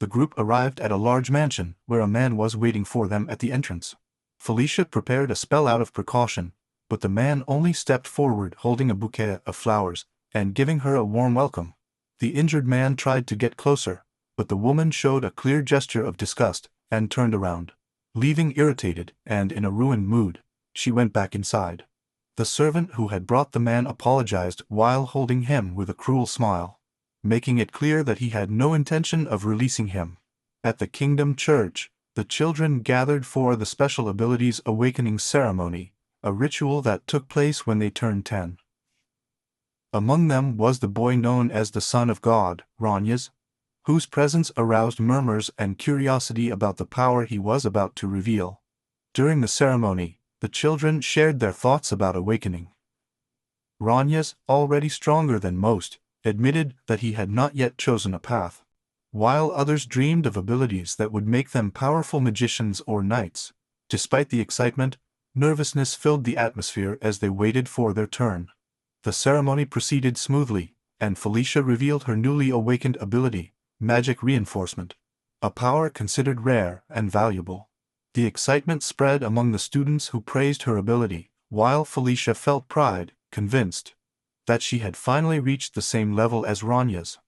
The group arrived at a large mansion, where a man was waiting for them at the entrance. Felicia prepared a spell out of precaution, but the man only stepped forward holding a bouquet of flowers, and giving her a warm welcome. The injured man tried to get closer, but the woman showed a clear gesture of disgust, and turned around. Leaving irritated and in a ruined mood, she went back inside. The servant who had brought the man apologized while holding him with a cruel smile, making it clear that he had no intention of releasing him. At the Kingdom Church, the children gathered for the Special Abilities Awakening Ceremony, a ritual that took place when they turned 10. Among them was the boy known as the Son of God, Ranyas, whose presence aroused murmurs and curiosity about the power he was about to reveal. During the ceremony, the children shared their thoughts about awakening. Ranyas, already stronger than most, admitted that he had not yet chosen a path, while others dreamed of abilities that would make them powerful magicians or knights. Despite the excitement, nervousness filled the atmosphere as they waited for their turn. The ceremony proceeded smoothly, and Felicia revealed her newly awakened ability, Magic Reinforcement, a power considered rare and valuable. The excitement spread among the students who praised her ability, while Felicia felt pride, convinced that she had finally reached the same level as Ranyas.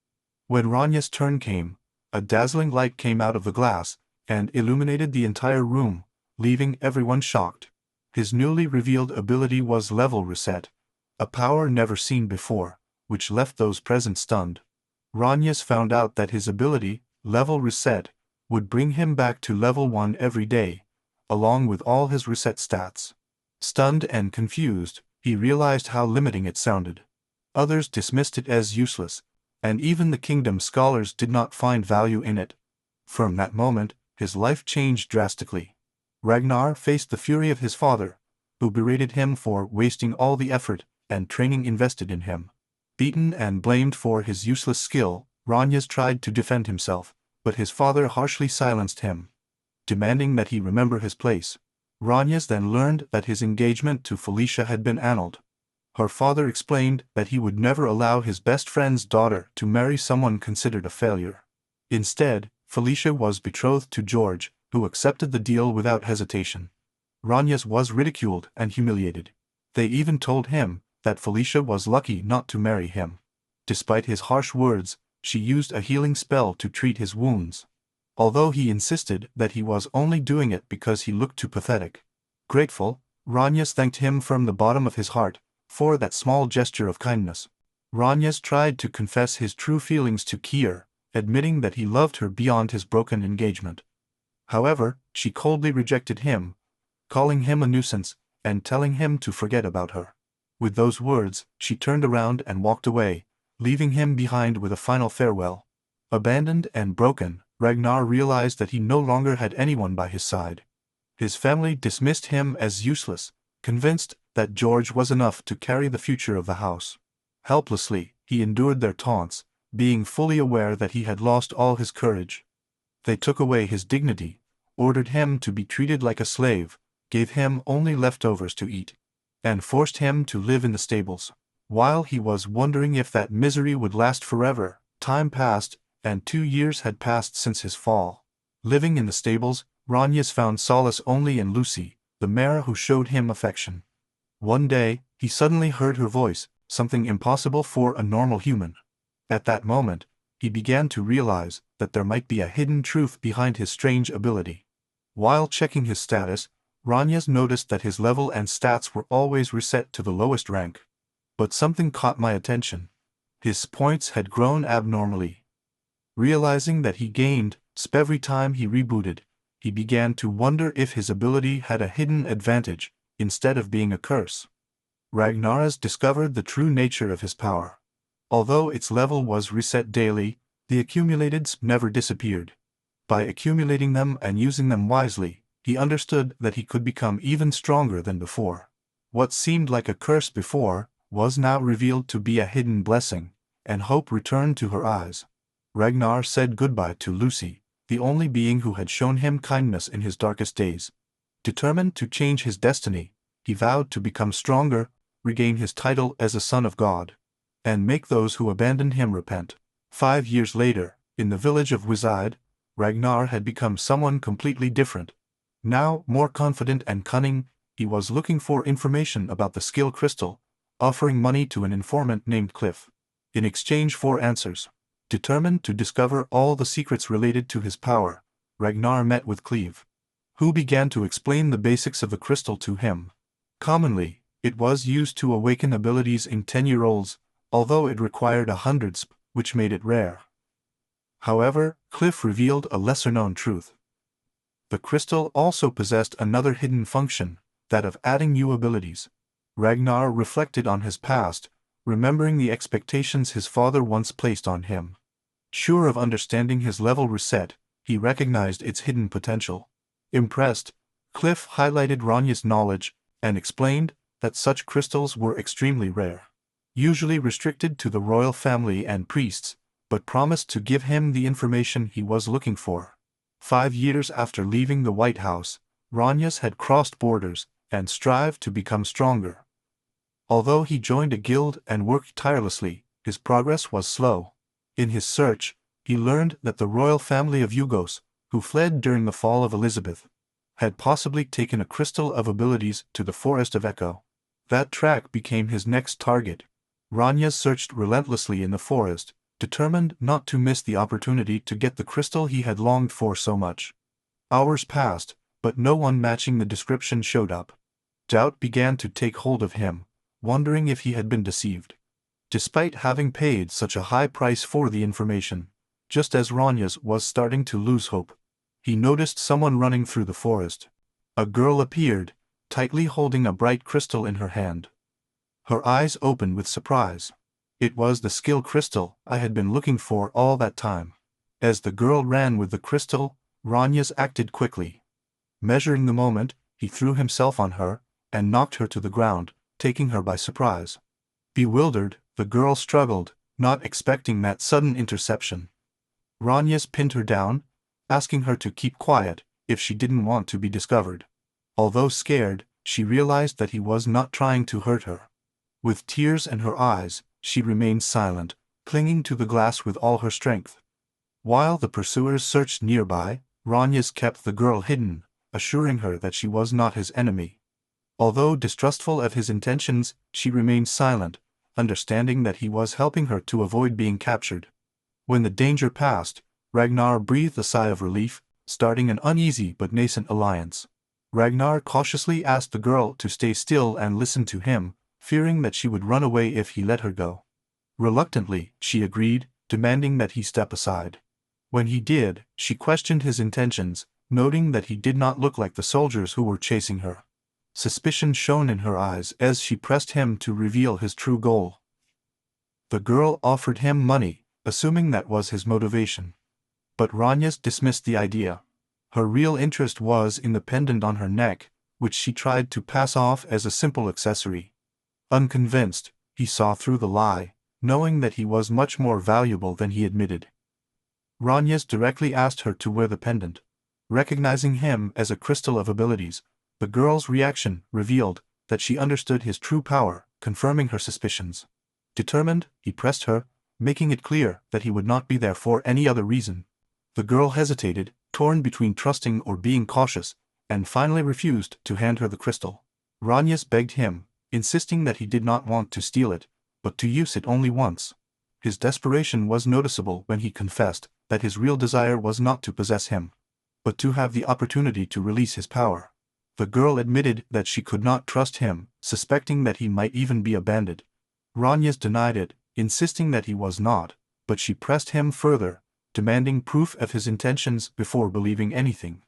When Ranyas' turn came, a dazzling light came out of the glass and illuminated the entire room, leaving everyone shocked. His newly revealed ability was Level Reset, a power never seen before, which left those present stunned. Ranyas found out that his ability, Level Reset, would bring him back to level 1 every day, along with all his reset stats. Stunned and confused, he realized how limiting it sounded. Others dismissed it as useless, and even the Kingdom scholars did not find value in it. From that moment, his life changed drastically. Ragnar faced the fury of his father, who berated him for wasting all the effort and training invested in him. Beaten and blamed for his useless skill, Ranyas tried to defend himself, but his father harshly silenced him, demanding that he remember his place. Ranyas then learned that his engagement to Felicia had been annulled. Her father explained that he would never allow his best friend's daughter to marry someone considered a failure. Instead, Felicia was betrothed to George, who accepted the deal without hesitation. Ranyas was ridiculed and humiliated. They even told him that Felicia was lucky not to marry him. Despite his harsh words, she used a healing spell to treat his wounds, although he insisted that he was only doing it because he looked too pathetic. Grateful, Ranyas thanked him from the bottom of his heart for that small gesture of kindness. Ranyas tried to confess his true feelings to Kier, admitting that he loved her beyond his broken engagement. However, she coldly rejected him, calling him a nuisance and telling him to forget about her. With those words, she turned around and walked away, leaving him behind with a final farewell. Abandoned and broken, Ragnar realized that he no longer had anyone by his side. His family dismissed him as useless, convinced that George was enough to carry the future of the house. Helplessly, he endured their taunts, being fully aware that he had lost all his courage. They took away his dignity, ordered him to be treated like a slave, gave him only leftovers to eat, and forced him to live in the stables. While he was wondering if that misery would last forever, time passed, and 2 years had passed since his fall. Living in the stables, Ranyas found solace only in Lucy, the mare who showed him affection. One day, he suddenly heard her voice, something impossible for a normal human. At that moment, he began to realize that there might be a hidden truth behind his strange ability. While checking his status, Ranyas noticed that his level and stats were always reset to the lowest rank. But something caught my attention. His points had grown abnormally. Realizing that he gained SP every time he rebooted, he began to wonder if his ability had a hidden advantage, instead of being a curse. Ragnar's discovered the true nature of his power. Although its level was reset daily, the accumulated SP never disappeared. By accumulating them and using them wisely, he understood that he could become even stronger than before. What seemed like a curse before was now revealed to be a hidden blessing, and hope returned to her eyes. Ragnar said goodbye to Lucy, the only being who had shown him kindness in his darkest days. Determined to change his destiny, he vowed to become stronger, regain his title as a son of God, and make those who abandoned him repent. 5 years later, in the village of Wizide, Ragnar had become someone completely different. Now, more confident and cunning, he was looking for information about the skill crystal, offering money to an informant named Cliff in exchange for answers. Determined to discover all the secrets related to his power, Ragnar met with Cleve, who began to explain the basics of the crystal to him. Commonly, it was used to awaken abilities in 10-year-olds, although it required 100 sp, which made it rare. However, Cliff revealed a lesser-known truth. The crystal also possessed another hidden function, that of adding new abilities. Ragnar reflected on his past, remembering the expectations his father once placed on him. Sure of understanding his level reset, he recognized its hidden potential. Impressed, Cliff highlighted Ranya's knowledge and explained that such crystals were extremely rare, usually restricted to the royal family and priests, but promised to give him the information he was looking for. 5 years after leaving the White House, Ranyas had crossed borders and strived to become stronger. Although he joined a guild and worked tirelessly, his progress was slow. In his search, he learned that the royal family of Yugos, who fled during the fall of Elizabeth, had possibly taken a crystal of abilities to the Forest of Echo. That track became his next target. Ranyas searched relentlessly in the forest, determined not to miss the opportunity to get the crystal he had longed for so much. Hours passed, but no one matching the description showed up. Doubt began to take hold of him, wondering if he had been deceived. Despite having paid such a high price for the information, just as Ranyas was starting to lose hope, he noticed someone running through the forest. A girl appeared, tightly holding a bright crystal in her hand. Her eyes opened with surprise. It was the skill crystal I had been looking for all that time. As the girl ran with the crystal, Ranyas acted quickly. Measuring the moment, he threw himself on her and knocked her to the ground, taking her by surprise. Bewildered, the girl struggled, not expecting that sudden interception. Ranyas pinned her down, asking her to keep quiet if she didn't want to be discovered. Although scared, she realized that he was not trying to hurt her. With tears in her eyes, she remained silent, clinging to the glass with all her strength. While the pursuers searched nearby, Ranyas kept the girl hidden, assuring her that she was not his enemy. Although distrustful of his intentions, she remained silent, understanding that he was helping her to avoid being captured. When the danger passed, Ragnar breathed a sigh of relief, starting an uneasy but nascent alliance. Ragnar cautiously asked the girl to stay still and listen to him, fearing that she would run away if he let her go. Reluctantly, she agreed, demanding that he step aside. When he did, she questioned his intentions, noting that he did not look like the soldiers who were chasing her. Suspicion shone in her eyes as she pressed him to reveal his true goal. The girl offered him money, assuming that was his motivation. But Ranyas dismissed the idea. Her real interest was in the pendant on her neck, which she tried to pass off as a simple accessory. Unconvinced, he saw through the lie, knowing that he was much more valuable than he admitted. Ranyas directly asked her to wear the pendant. Recognizing him as a crystal of abilities, the girl's reaction revealed that she understood his true power, confirming her suspicions. Determined, he pressed her, making it clear that he would not be there for any other reason. The girl hesitated, torn between trusting or being cautious, and finally refused to hand her the crystal. Ranyas begged him, insisting that he did not want to steal it, but to use it only once. His desperation was noticeable when he confessed that his real desire was not to possess him, but to have the opportunity to release his power. The girl admitted that she could not trust him, suspecting that he might even be a bandit. Ranyas denied it, insisting that he was not, but she pressed him further, demanding proof of his intentions before believing anything.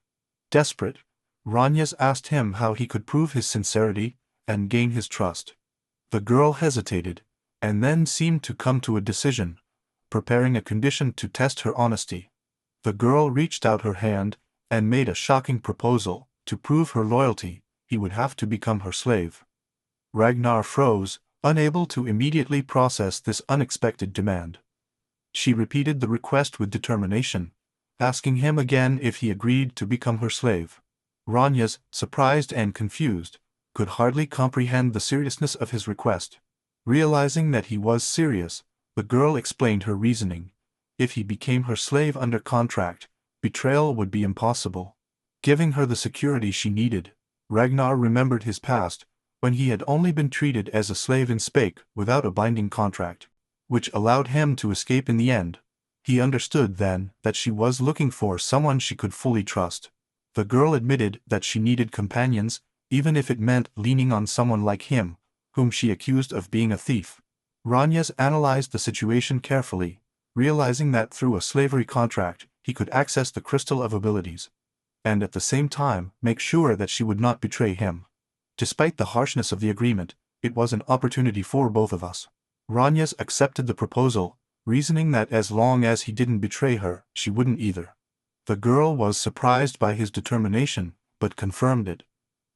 Desperate, Ranyas asked him how he could prove his sincerity and gain his trust. The girl hesitated, and then seemed to come to a decision, preparing a condition to test her honesty. The girl reached out her hand and made a shocking proposal. To prove her loyalty, he would have to become her slave. Ragnar froze, unable to immediately process this unexpected demand. She repeated the request with determination, asking him again if he agreed to become her slave. Ranyas, surprised and confused, could hardly comprehend the seriousness of his request. Realizing that he was serious, the girl explained her reasoning. If he became her slave under contract, betrayal would be impossible. Giving her the security she needed, Ragnar remembered his past, when he had only been treated as a slave in Spake without a binding contract, which allowed him to escape in the end. He understood then that she was looking for someone she could fully trust. The girl admitted that she needed companions, even if it meant leaning on someone like him, whom she accused of being a thief. Ranyas analyzed the situation carefully, realizing that through a slavery contract, he could access the Crystal of Abilities, and at the same time make sure that she would not betray him. Despite the harshness of the agreement, it was an opportunity for both of us. Ranyas accepted the proposal, reasoning that as long as he didn't betray her, she wouldn't either. The girl was surprised by his determination, but confirmed it.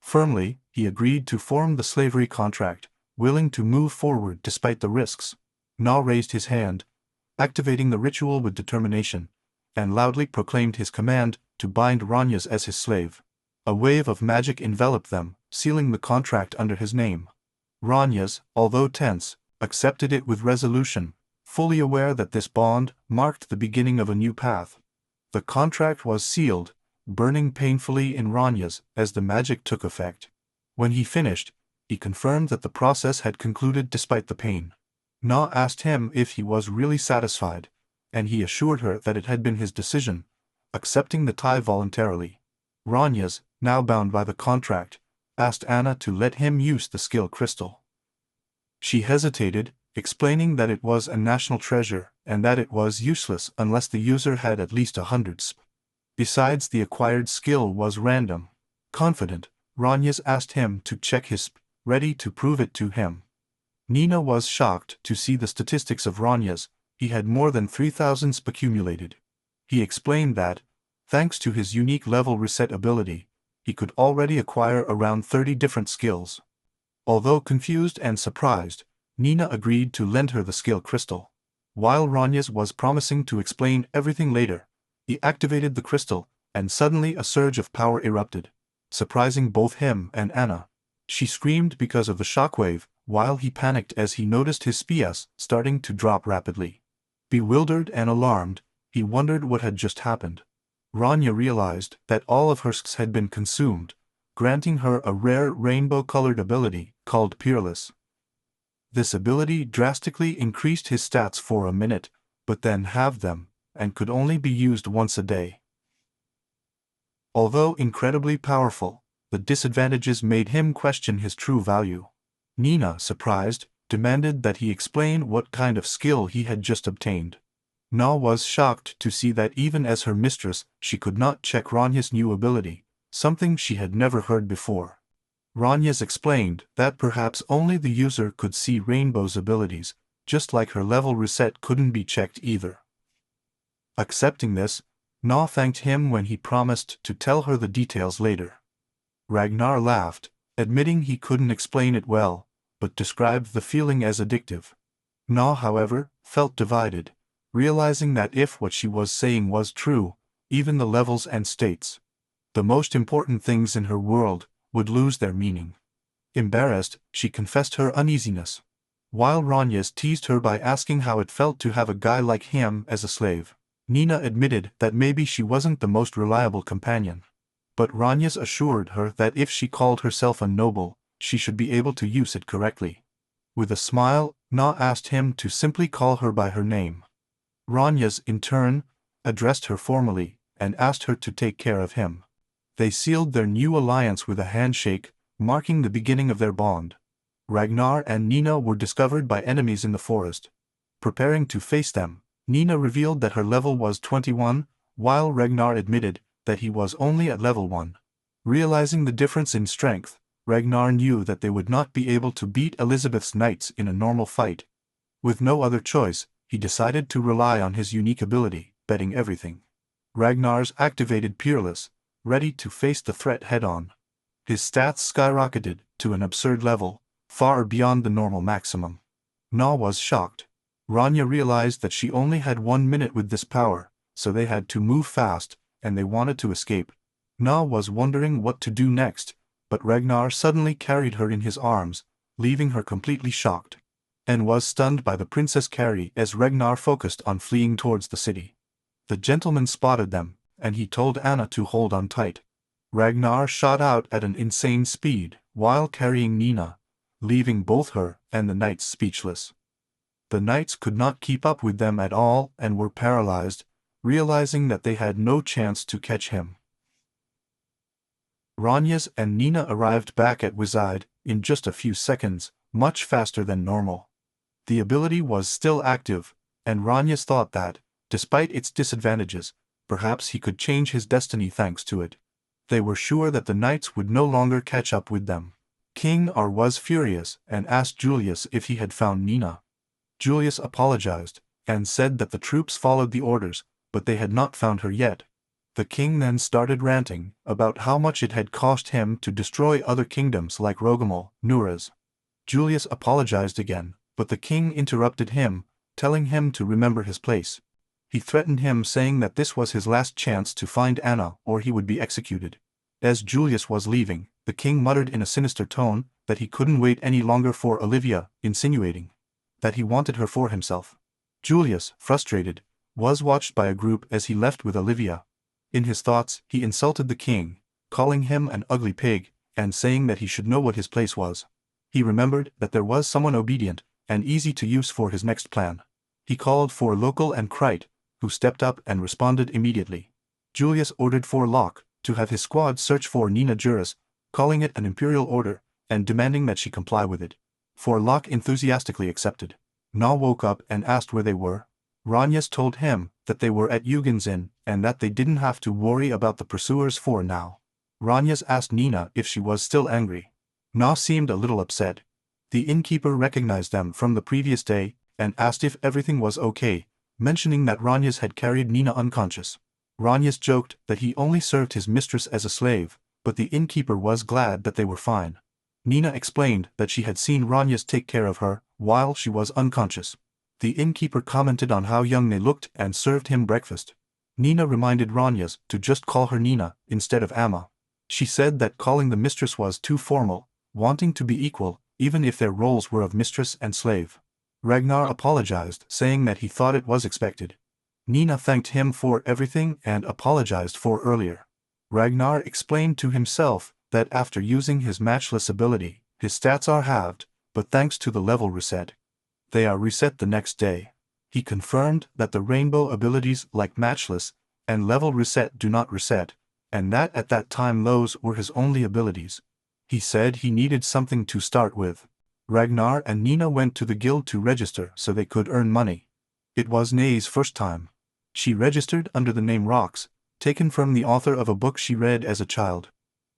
Firmly, he agreed to form the slavery contract, willing to move forward despite the risks. Na raised his hand, activating the ritual with determination, and loudly proclaimed his command to bind Ranyas as his slave. A wave of magic enveloped them, sealing the contract under his name. Ranyas, although tense, accepted it with resolution, fully aware that this bond marked the beginning of a new path. The contract was sealed, burning painfully in Ranyas as the magic took effect. When he finished, he confirmed that the process had concluded despite the pain. Na asked him if he was really satisfied, and he assured her that it had been his decision, accepting the tie voluntarily. Ranyas, now bound by the contract, asked Anna to let him use the skill crystal. She hesitated, explaining that it was a national treasure and that it was useless unless the user had at least 100 sp. Besides, the acquired skill was random. Confident, Ranyas asked him to check his sp, ready to prove it to him. Nina was shocked to see the statistics of Ranyas. He had more than 3,000 sp accumulated. He explained that, thanks to his unique level reset ability, he could already acquire around 30 different skills. Although confused and surprised, Nina agreed to lend her the skill crystal. While Ranyas was promising to explain everything later, he activated the crystal, and suddenly a surge of power erupted, surprising both him and Anna. She screamed because of the shockwave, while he panicked as he noticed his spias starting to drop rapidly. Bewildered and alarmed, he wondered what had just happened. Ranya realized that all of her sks had been consumed, granting her a rare rainbow-colored ability called Peerless. This ability drastically increased his stats for a minute, but then halved them, and could only be used once a day. Although incredibly powerful, the disadvantages made him question his true value. Nina, surprised, demanded that he explain what kind of skill he had just obtained. Na was shocked to see that even as her mistress, she could not check Ranya's new ability, something she had never heard before. Ranyas explained that perhaps only the user could see Rainbow's abilities, just like her level reset couldn't be checked either. Accepting this, Na thanked him when he promised to tell her the details later. Ragnar laughed, admitting he couldn't explain it well, but described the feeling as addictive. Na, however, felt divided, realizing that if what she was saying was true, even the levels and states, the most important things in her world, would lose their meaning. Embarrassed, she confessed her uneasiness. While Ranyas teased her by asking how it felt to have a guy like him as a slave, Nina admitted that maybe she wasn't the most reliable companion. But Ranyas assured her that if she called herself a noble, she should be able to use it correctly. With a smile, Na asked him to simply call her by her name. Ranyas, in turn, addressed her formally and asked her to take care of him. They sealed their new alliance with a handshake, marking the beginning of their bond. Ragnar and Nina were discovered by enemies in the forest. Preparing to face them, Nina revealed that her level was 21, while Ragnar admitted that he was only at level 1. Realizing the difference in strength, Ragnar knew that they would not be able to beat Elizabeth's knights in a normal fight. With no other choice, he decided to rely on his unique ability, betting everything. Ragnar's activated Peerless, ready to face the threat head-on. His stats skyrocketed to an absurd level, far beyond the normal maximum. Na was shocked. Ranya realized that she only had 1 minute with this power, so they had to move fast, and they wanted to escape. Na was wondering what to do next, but Ragnar suddenly carried her in his arms, leaving her completely shocked, and was stunned by the princess carry as Ragnar focused on fleeing towards the city. The gentleman spotted them, and he told Anna to hold on tight. Ragnar shot out at an insane speed, while carrying Nina, leaving both her and the knights speechless. The knights could not keep up with them at all and were paralyzed, realizing that they had no chance to catch him. Ragnas and Nina arrived back at Wizide in just a few seconds, much faster than normal. The ability was still active, and Ragnas thought that, despite its disadvantages, perhaps he could change his destiny thanks to it. They were sure that the knights would no longer catch up with them. King Ar was furious and asked Julius if he had found Nina. Julius apologized, and said that the troops followed the orders, but they had not found her yet. The king then started ranting about how much it had cost him to destroy other kingdoms like Rogamel, Nuraz. Julius apologized again, but the king interrupted him, telling him to remember his place. He threatened him, saying that this was his last chance to find Anna or he would be executed. As Julius was leaving, the king muttered in a sinister tone that he couldn't wait any longer for Olivia, insinuating that he wanted her for himself. Julius, frustrated, was watched by a group as he left with Olivia. In his thoughts, he insulted the king, calling him an ugly pig, and saying that he should know what his place was. He remembered that there was someone obedient and easy to use for his next plan. He called for Local and Krite, who stepped up and responded immediately. Julius ordered for Locke to have his squad search for Nina Juris, calling it an imperial order, and demanding that she comply with it. For Locke enthusiastically accepted. Na woke up and asked where they were. Ragnas told him that they were at Eugen's Inn and that they didn't have to worry about the pursuers for now. Ragnas asked Nina if she was still angry. Na seemed a little upset. The innkeeper recognized them from the previous day and asked if everything was okay, mentioning that Ragnas had carried Nina unconscious. Ragnas joked that he only served his mistress as a slave, but the innkeeper was glad that they were fine. Nina explained that she had seen Ragnas take care of her while she was unconscious. The innkeeper commented on how young they looked and served him breakfast. Nina reminded Ragnas to just call her Nina instead of Amma. She said that calling the mistress was too formal, wanting to be equal, even if their roles were of mistress and slave. Ragnar apologized, saying that he thought it was expected. Nina thanked him for everything and apologized for earlier. Ragnar explained to himself that after using his matchless ability, his stats are halved, but thanks to the level reset, they are reset the next day. He confirmed that the rainbow abilities like matchless and level reset do not reset, and that at that time those were his only abilities. He said he needed something to start with. Ragnar and Nina went to the guild to register so they could earn money. It was Nay's first time. She registered under the name Rox, taken from the author of a book she read as a child.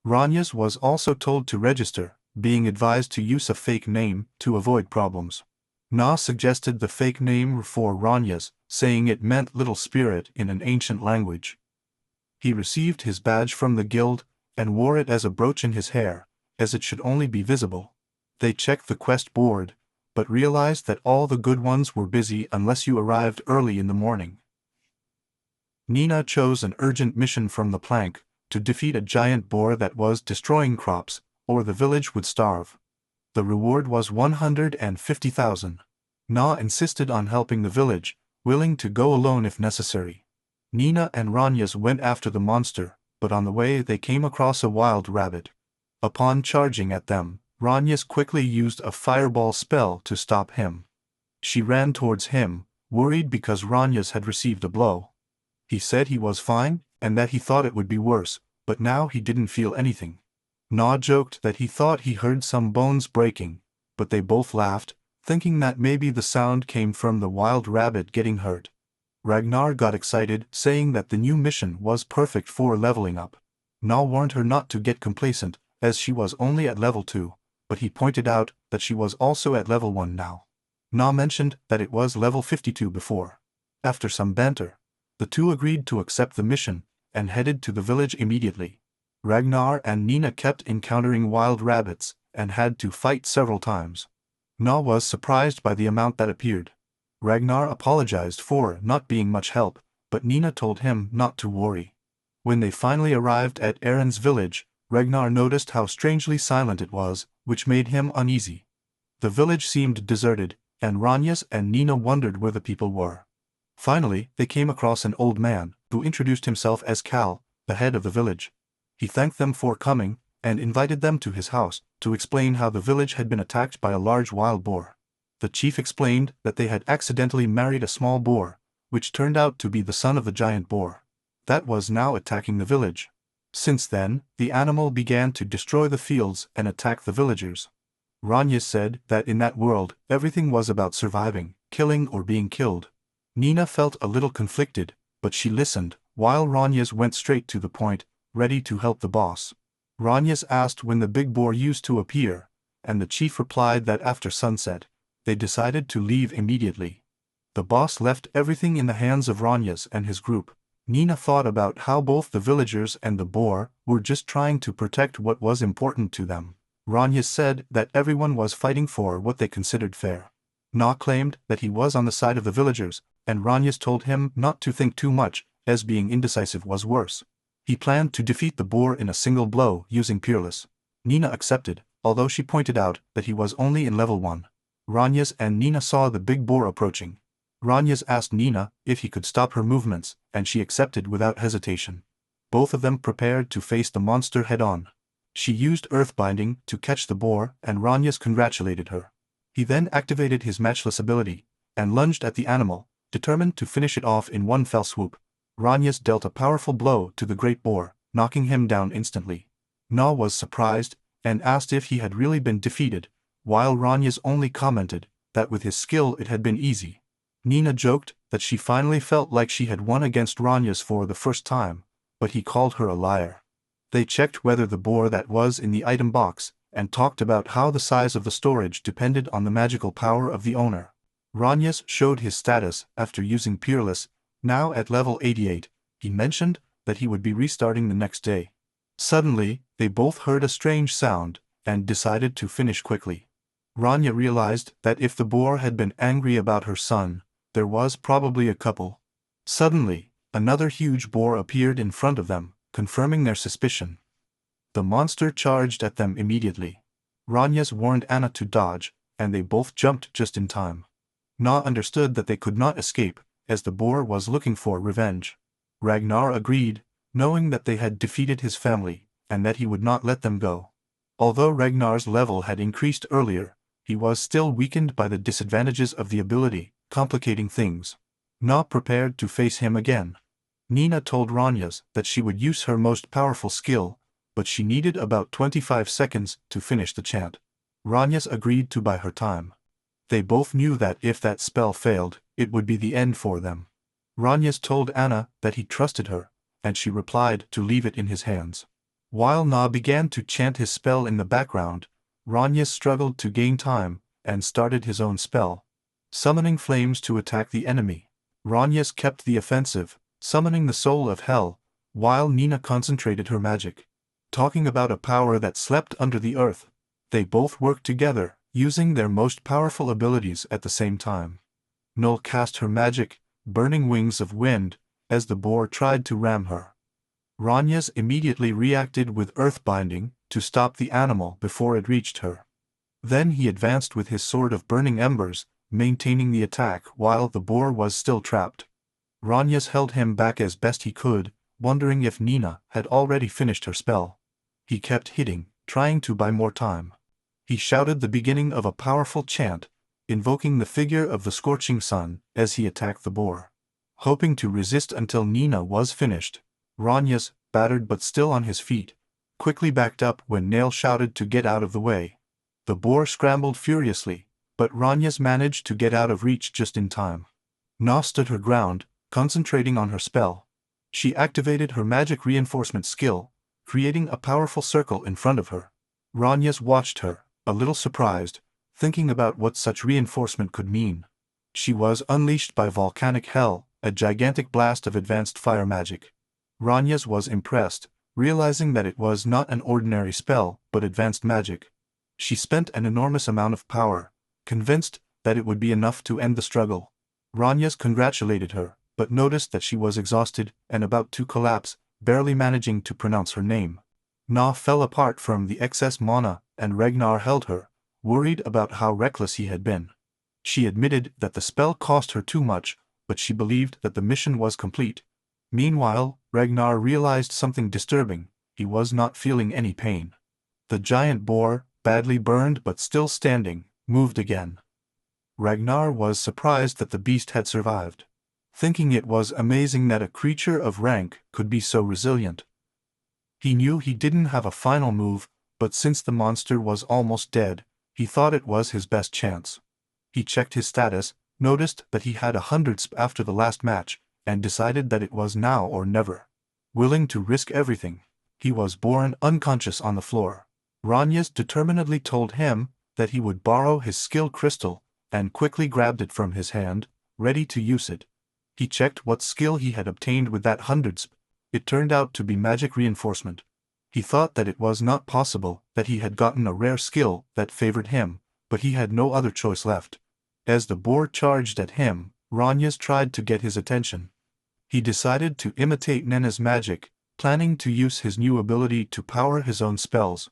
Ragnas was also told to register, being advised to use a fake name to avoid problems. Na suggested the fake name for Ragnas, saying it meant little spirit in an ancient language. He received his badge from the guild and wore it as a brooch in his hair, as it should only be visible. They checked the quest board, but realized that all the good ones were busy unless you arrived early in the morning. Nina chose an urgent mission from the plank, to defeat a giant boar that was destroying crops, or the village would starve. The reward was 150,000. Na insisted on helping the village, willing to go alone if necessary. Nina and Ragnas went after the monster, but on the way they came across a wild rabbit. Upon charging at them, Ragnas quickly used a fireball spell to stop him. She ran towards him, worried because Ragnas had received a blow. He said he was fine, and that he thought it would be worse, but now he didn't feel anything. Na joked that he thought he heard some bones breaking, but they both laughed, thinking that maybe the sound came from the wild rabbit getting hurt. Ragnar got excited, saying that the new mission was perfect for leveling up. Na warned her not to get complacent, as she was only at level 2, but he pointed out that she was also at level 1 now. Na mentioned that it was level 52 before. After some banter, the two agreed to accept the mission, and headed to the village immediately. Ragnar and Nina kept encountering wild rabbits, and had to fight several times. Na was surprised by the amount that appeared. Ragnar apologized for not being much help, but Nina told him not to worry. When they finally arrived at Erin's village, Ragnar noticed how strangely silent it was, which made him uneasy. The village seemed deserted, and Ragnas and Nina wondered where the people were. Finally, they came across an old man, who introduced himself as Cal, the head of the village. He thanked them for coming, and invited them to his house, to explain how the village had been attacked by a large wild boar. The chief explained that they had accidentally married a small boar, which turned out to be the son of the giant boar that was now attacking the village. Since then, the animal began to destroy the fields and attack the villagers. Rania said that in that world, everything was about surviving, killing or being killed. Nina felt a little conflicted, but she listened, while Ranias went straight to the point, ready to help the boss. Ranias asked when the big boar used to appear, and the chief replied that after sunset. They decided to leave immediately. The boss left everything in the hands of Ranias and his group. Nina thought about how both the villagers and the boar were just trying to protect what was important to them. Ranias said that everyone was fighting for what they considered fair. Na claimed that he was on the side of the villagers, and Ranias told him not to think too much, as being indecisive was worse. He planned to defeat the boar in a single blow using Peerless. Nina accepted, although she pointed out that he was only in level 1. Ranias and Nina saw the big boar approaching. Ranias asked Nina if he could stop her movements, and she accepted without hesitation. Both of them prepared to face the monster head-on. She used Earthbinding to catch the boar, and Ranias congratulated her. He then activated his matchless ability, and lunged at the animal, determined to finish it off in one fell swoop. Ranias dealt a powerful blow to the great boar, knocking him down instantly. Na was surprised, and asked if he had really been defeated, while Ranias only commented that with his skill it had been easy. Nina joked that she finally felt like she had won against Ranias for the first time, but he called her a liar. They checked whether the boar that was in the item box, and talked about how the size of the storage depended on the magical power of the owner. Ranias showed his status after using Peerless. Now at level 88, he mentioned that he would be restarting the next day. Suddenly, they both heard a strange sound, and decided to finish quickly. Rania realized that if the boar had been angry about her son, there was probably a couple. Suddenly, another huge boar appeared in front of them, confirming their suspicion. The monster charged at them immediately. Ranias warned Anna to dodge, and they both jumped just in time. Na understood that they could not escape, as the boar was looking for revenge. Ragnar agreed, knowing that they had defeated his family, and that he would not let them go. Although Ragnar's level had increased earlier, he was still weakened by the disadvantages of the ability, complicating things. Na prepared to face him again. Nina told Ranias that she would use her most powerful skill, but she needed about 25 seconds to finish the chant. Ranias agreed to buy her time. They both knew that if that spell failed, it would be the end for them. Ranias told Anna that he trusted her, and she replied to leave it in his hands. While Na began to chant his spell in the background, Ranias struggled to gain time, and started his own spell, summoning flames to attack the enemy. Ranias kept the offensive, summoning the soul of hell, while Nina concentrated her magic. Talking about a power that slept under the earth, they both worked together, using their most powerful abilities at the same time. Null cast her magic, burning wings of wind, as the boar tried to ram her. Ranias immediately reacted with Earthbinding to stop the animal before it reached her. Then he advanced with his sword of burning embers, maintaining the attack while the boar was still trapped. Ranias held him back as best he could, wondering if Nina had already finished her spell. He kept hitting, trying to buy more time. He shouted the beginning of a powerful chant, invoking the figure of the scorching sun as he attacked the boar. Hoping to resist until Nina was finished, Ranias, battered but still on his feet, quickly backed up when Nail shouted to get out of the way. The boar scrambled furiously, but Ranias managed to get out of reach just in time. Na stood her ground, concentrating on her spell. She activated her magic reinforcement skill, creating a powerful circle in front of her. Ranias watched her, a little surprised, thinking about what such reinforcement could mean. She was unleashed by volcanic hell, a gigantic blast of advanced fire magic. Ranias was impressed, realizing that it was not an ordinary spell, but advanced magic. She spent an enormous amount of power, convinced that it would be enough to end the struggle. Ranias congratulated her, but noticed that she was exhausted and about to collapse, barely managing to pronounce her name. Na fell apart from the excess mana, and Ragnar held her, worried about how reckless he had been. She admitted that the spell cost her too much, but she believed that the mission was complete. Meanwhile, Ragnar realized something disturbing. He was not feeling any pain. The giant boar, badly burned but still standing, moved again. Ragnar was surprised that the beast had survived, thinking it was amazing that a creature of rank could be so resilient. He knew he didn't have a final move, but since the monster was almost dead, he thought it was his best chance. He checked his status, noticed that he had 100 sp after the last match, and decided that it was now or never. Willing to risk everything, he was borne unconscious on the floor. Ranyas determinedly told him that he would borrow his skill crystal, and quickly grabbed it from his hand, ready to use it. He checked what skill he had obtained with that 100 sp. It turned out to be magic reinforcement. He thought that it was not possible that he had gotten a rare skill that favored him, but he had no other choice left. As the boar charged at him, Ranyas tried to get his attention. He decided to imitate Nena's magic, planning to use his new ability to power his own spells.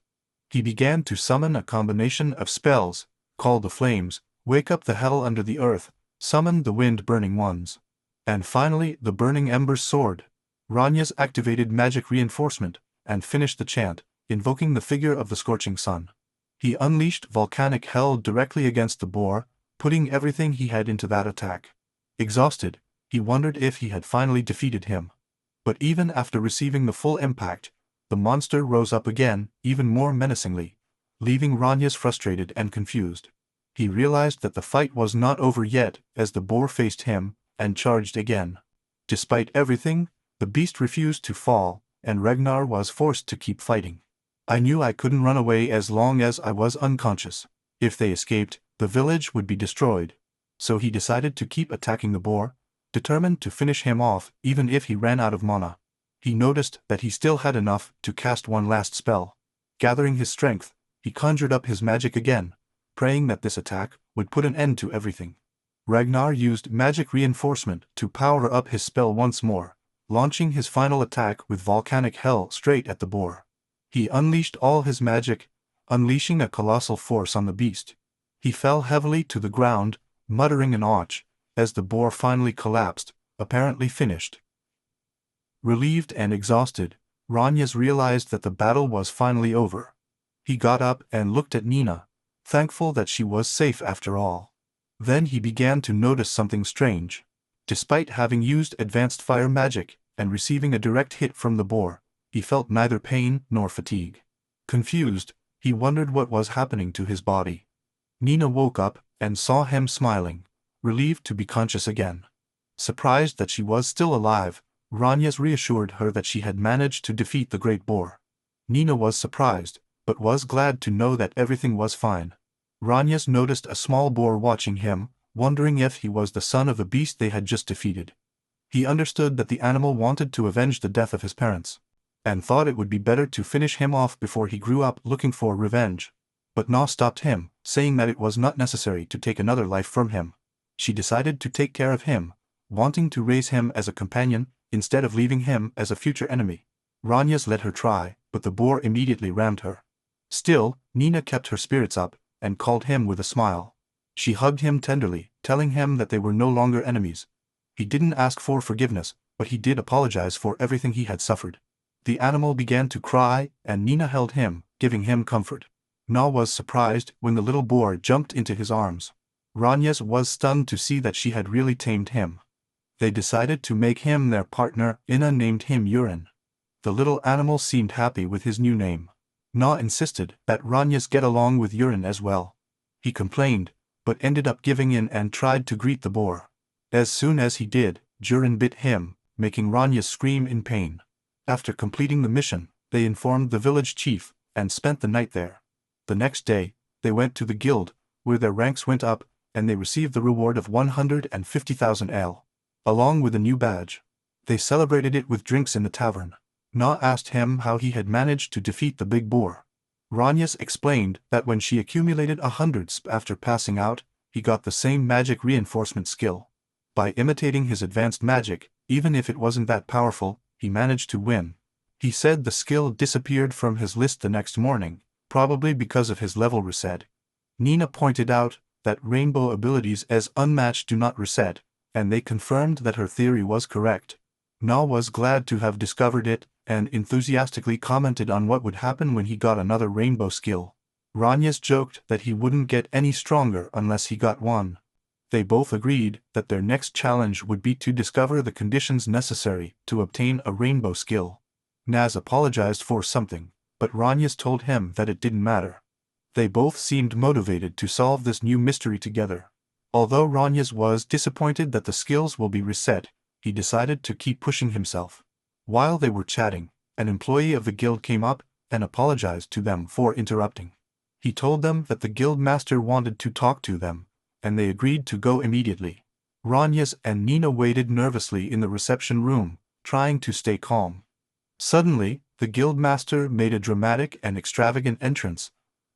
He began to summon a combination of spells, call the flames, wake up the hell under the earth, summon the wind-burning ones, and finally the burning embers sword. Ranyas activated magic reinforcement, and finished the chant, invoking the figure of the scorching sun. He unleashed volcanic hell directly against the boar, putting everything he had into that attack. Exhausted, he wondered if he had finally defeated him. But even after receiving the full impact, the monster rose up again, even more menacingly, leaving Ranyas frustrated and confused. He realized that the fight was not over yet as the boar faced him and charged again. Despite everything, the beast refused to fall, and Ragnar was forced to keep fighting. I knew I couldn't run away as long as I was unconscious. If they escaped, the village would be destroyed. So he decided to keep attacking the boar, determined to finish him off even if he ran out of mana. He noticed that he still had enough to cast one last spell. Gathering his strength, he conjured up his magic again, praying that this attack would put an end to everything. Ragnar used magic reinforcement to power up his spell once more, launching his final attack with volcanic hell straight at the boar. He unleashed all his magic, unleashing a colossal force on the beast. He fell heavily to the ground, muttering an ouch, as the boar finally collapsed, apparently finished. Relieved and exhausted, Ranyas realized that the battle was finally over. He got up and looked at Nina, thankful that she was safe after all. Then he began to notice something strange. Despite having used advanced fire magic and receiving a direct hit from the boar, he felt neither pain nor fatigue. Confused, he wondered what was happening to his body. Nina woke up and saw him smiling, relieved to be conscious again. Surprised that she was still alive, Ranyas reassured her that she had managed to defeat the great boar. Nina was surprised, but was glad to know that everything was fine. Ranyas noticed a small boar watching him, wondering if he was the son of a beast they had just defeated. He understood that the animal wanted to avenge the death of his parents, and thought it would be better to finish him off before he grew up looking for revenge. But Na stopped him, saying that it was not necessary to take another life from him. She decided to take care of him, wanting to raise him as a companion, instead of leaving him as a future enemy. Ranyas let her try, but the boar immediately rammed her. Still, Nina kept her spirits up, and called him with a smile. She hugged him tenderly, telling him that they were no longer enemies. He didn't ask for forgiveness, but he did apologize for everything he had suffered. The animal began to cry, and Nina held him, giving him comfort. Na was surprised when the little boar jumped into his arms. Ranyas was stunned to see that she had really tamed him. They decided to make him their partner. Ina named him Urin. The little animal seemed happy with his new name. Na insisted that Ranyas get along with Urin as well. He complained, but ended up giving in and tried to greet the boar. As soon as he did, Urin bit him, making Ranyas scream in pain. After completing the mission, they informed the village chief, and spent the night there. The next day, they went to the guild, where their ranks went up, and they received the reward of 150,000 L, along with a new badge. They celebrated it with drinks in the tavern. Na asked him how he had managed to defeat the big boar. Ranyas explained that when she accumulated 100 sp after passing out, he got the same magic reinforcement skill. By imitating his advanced magic, even if it wasn't that powerful, he managed to win. He said the skill disappeared from his list the next morning, probably because of his level reset. Nina pointed out that rainbow abilities as unmatched do not reset, and they confirmed that her theory was correct. Na was glad to have discovered it, and enthusiastically commented on what would happen when he got another rainbow skill. Ranyas joked that he wouldn't get any stronger unless he got one. They both agreed that their next challenge would be to discover the conditions necessary to obtain a rainbow skill. Naz apologized for something, but Ranyas told him that it didn't matter. They both seemed motivated to solve this new mystery together. Although Ranyas was disappointed that the skills will be reset, he decided to keep pushing himself. While they were chatting, an employee of the guild came up and apologized to them for interrupting. He told them that the guild master wanted to talk to them, and they agreed to go immediately. Ranyas and Nina waited nervously in the reception room, trying to stay calm. Suddenly, the guild master made a dramatic and extravagant entrance,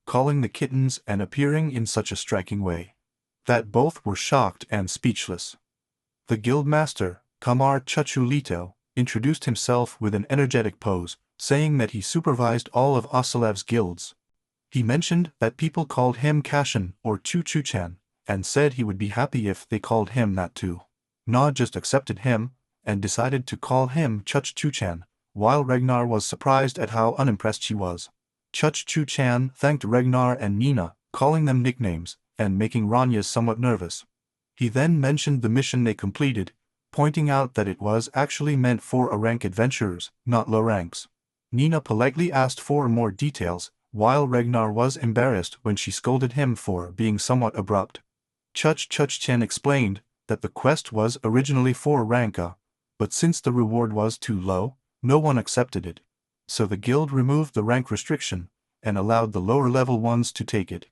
calling the kittens and appearing in such a striking way that both were shocked and speechless. The guild master, Kamar Chuchulito, introduced himself with an energetic pose, saying that he supervised all of Asalev's guilds. He mentioned that people called him Kashin or Chu-Chu-chan, and said he would be happy if they called him that too. Na just accepted him, and decided to call him Chuch-Chu-chan, while Ragnar was surprised at how unimpressed she was. Chuch-Chu-chan thanked Ragnar and Nina, calling them nicknames, and making Ranyas somewhat nervous. He then mentioned the mission they completed, pointing out that it was actually meant for A-rank adventurers, not low ranks. Nina politely asked for more details, while Ragnar was embarrassed when she scolded him for being somewhat abrupt. Chuch-Chu-chan explained that the quest was originally for rank A, but since the reward was too low, no one accepted it. So the guild removed the rank restriction, and allowed the lower-level ones to take it.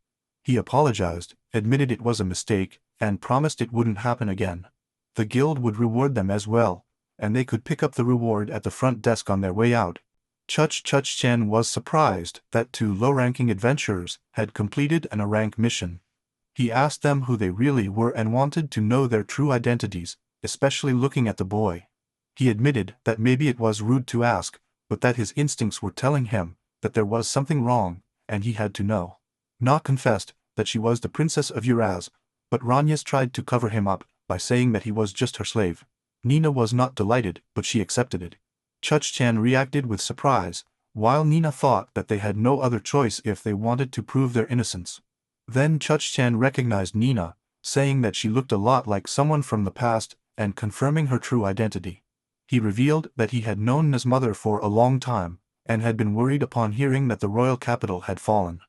He apologized, admitted it was a mistake, and promised it wouldn't happen again. The guild would reward them as well, and they could pick up the reward at the front desk on their way out. Chuch-Chu-chan was surprised that 2 low-ranking adventurers had completed an A-rank mission. He asked them who they really were and wanted to know their true identities, especially looking at the boy. He admitted that maybe it was rude to ask, but that his instincts were telling him that there was something wrong, and he had to know. Na confessed that she was the princess of Uraz, but Ranyas tried to cover him up by saying that he was just her slave. Nina was not delighted, but she accepted it. Chuch-chan reacted with surprise, while Nina thought that they had no other choice if they wanted to prove their innocence. Then Chuch-chan recognized Nina, saying that she looked a lot like someone from the past and confirming her true identity. He revealed that he had known Na's mother for a long time, and had been worried upon hearing that the royal capital had fallen.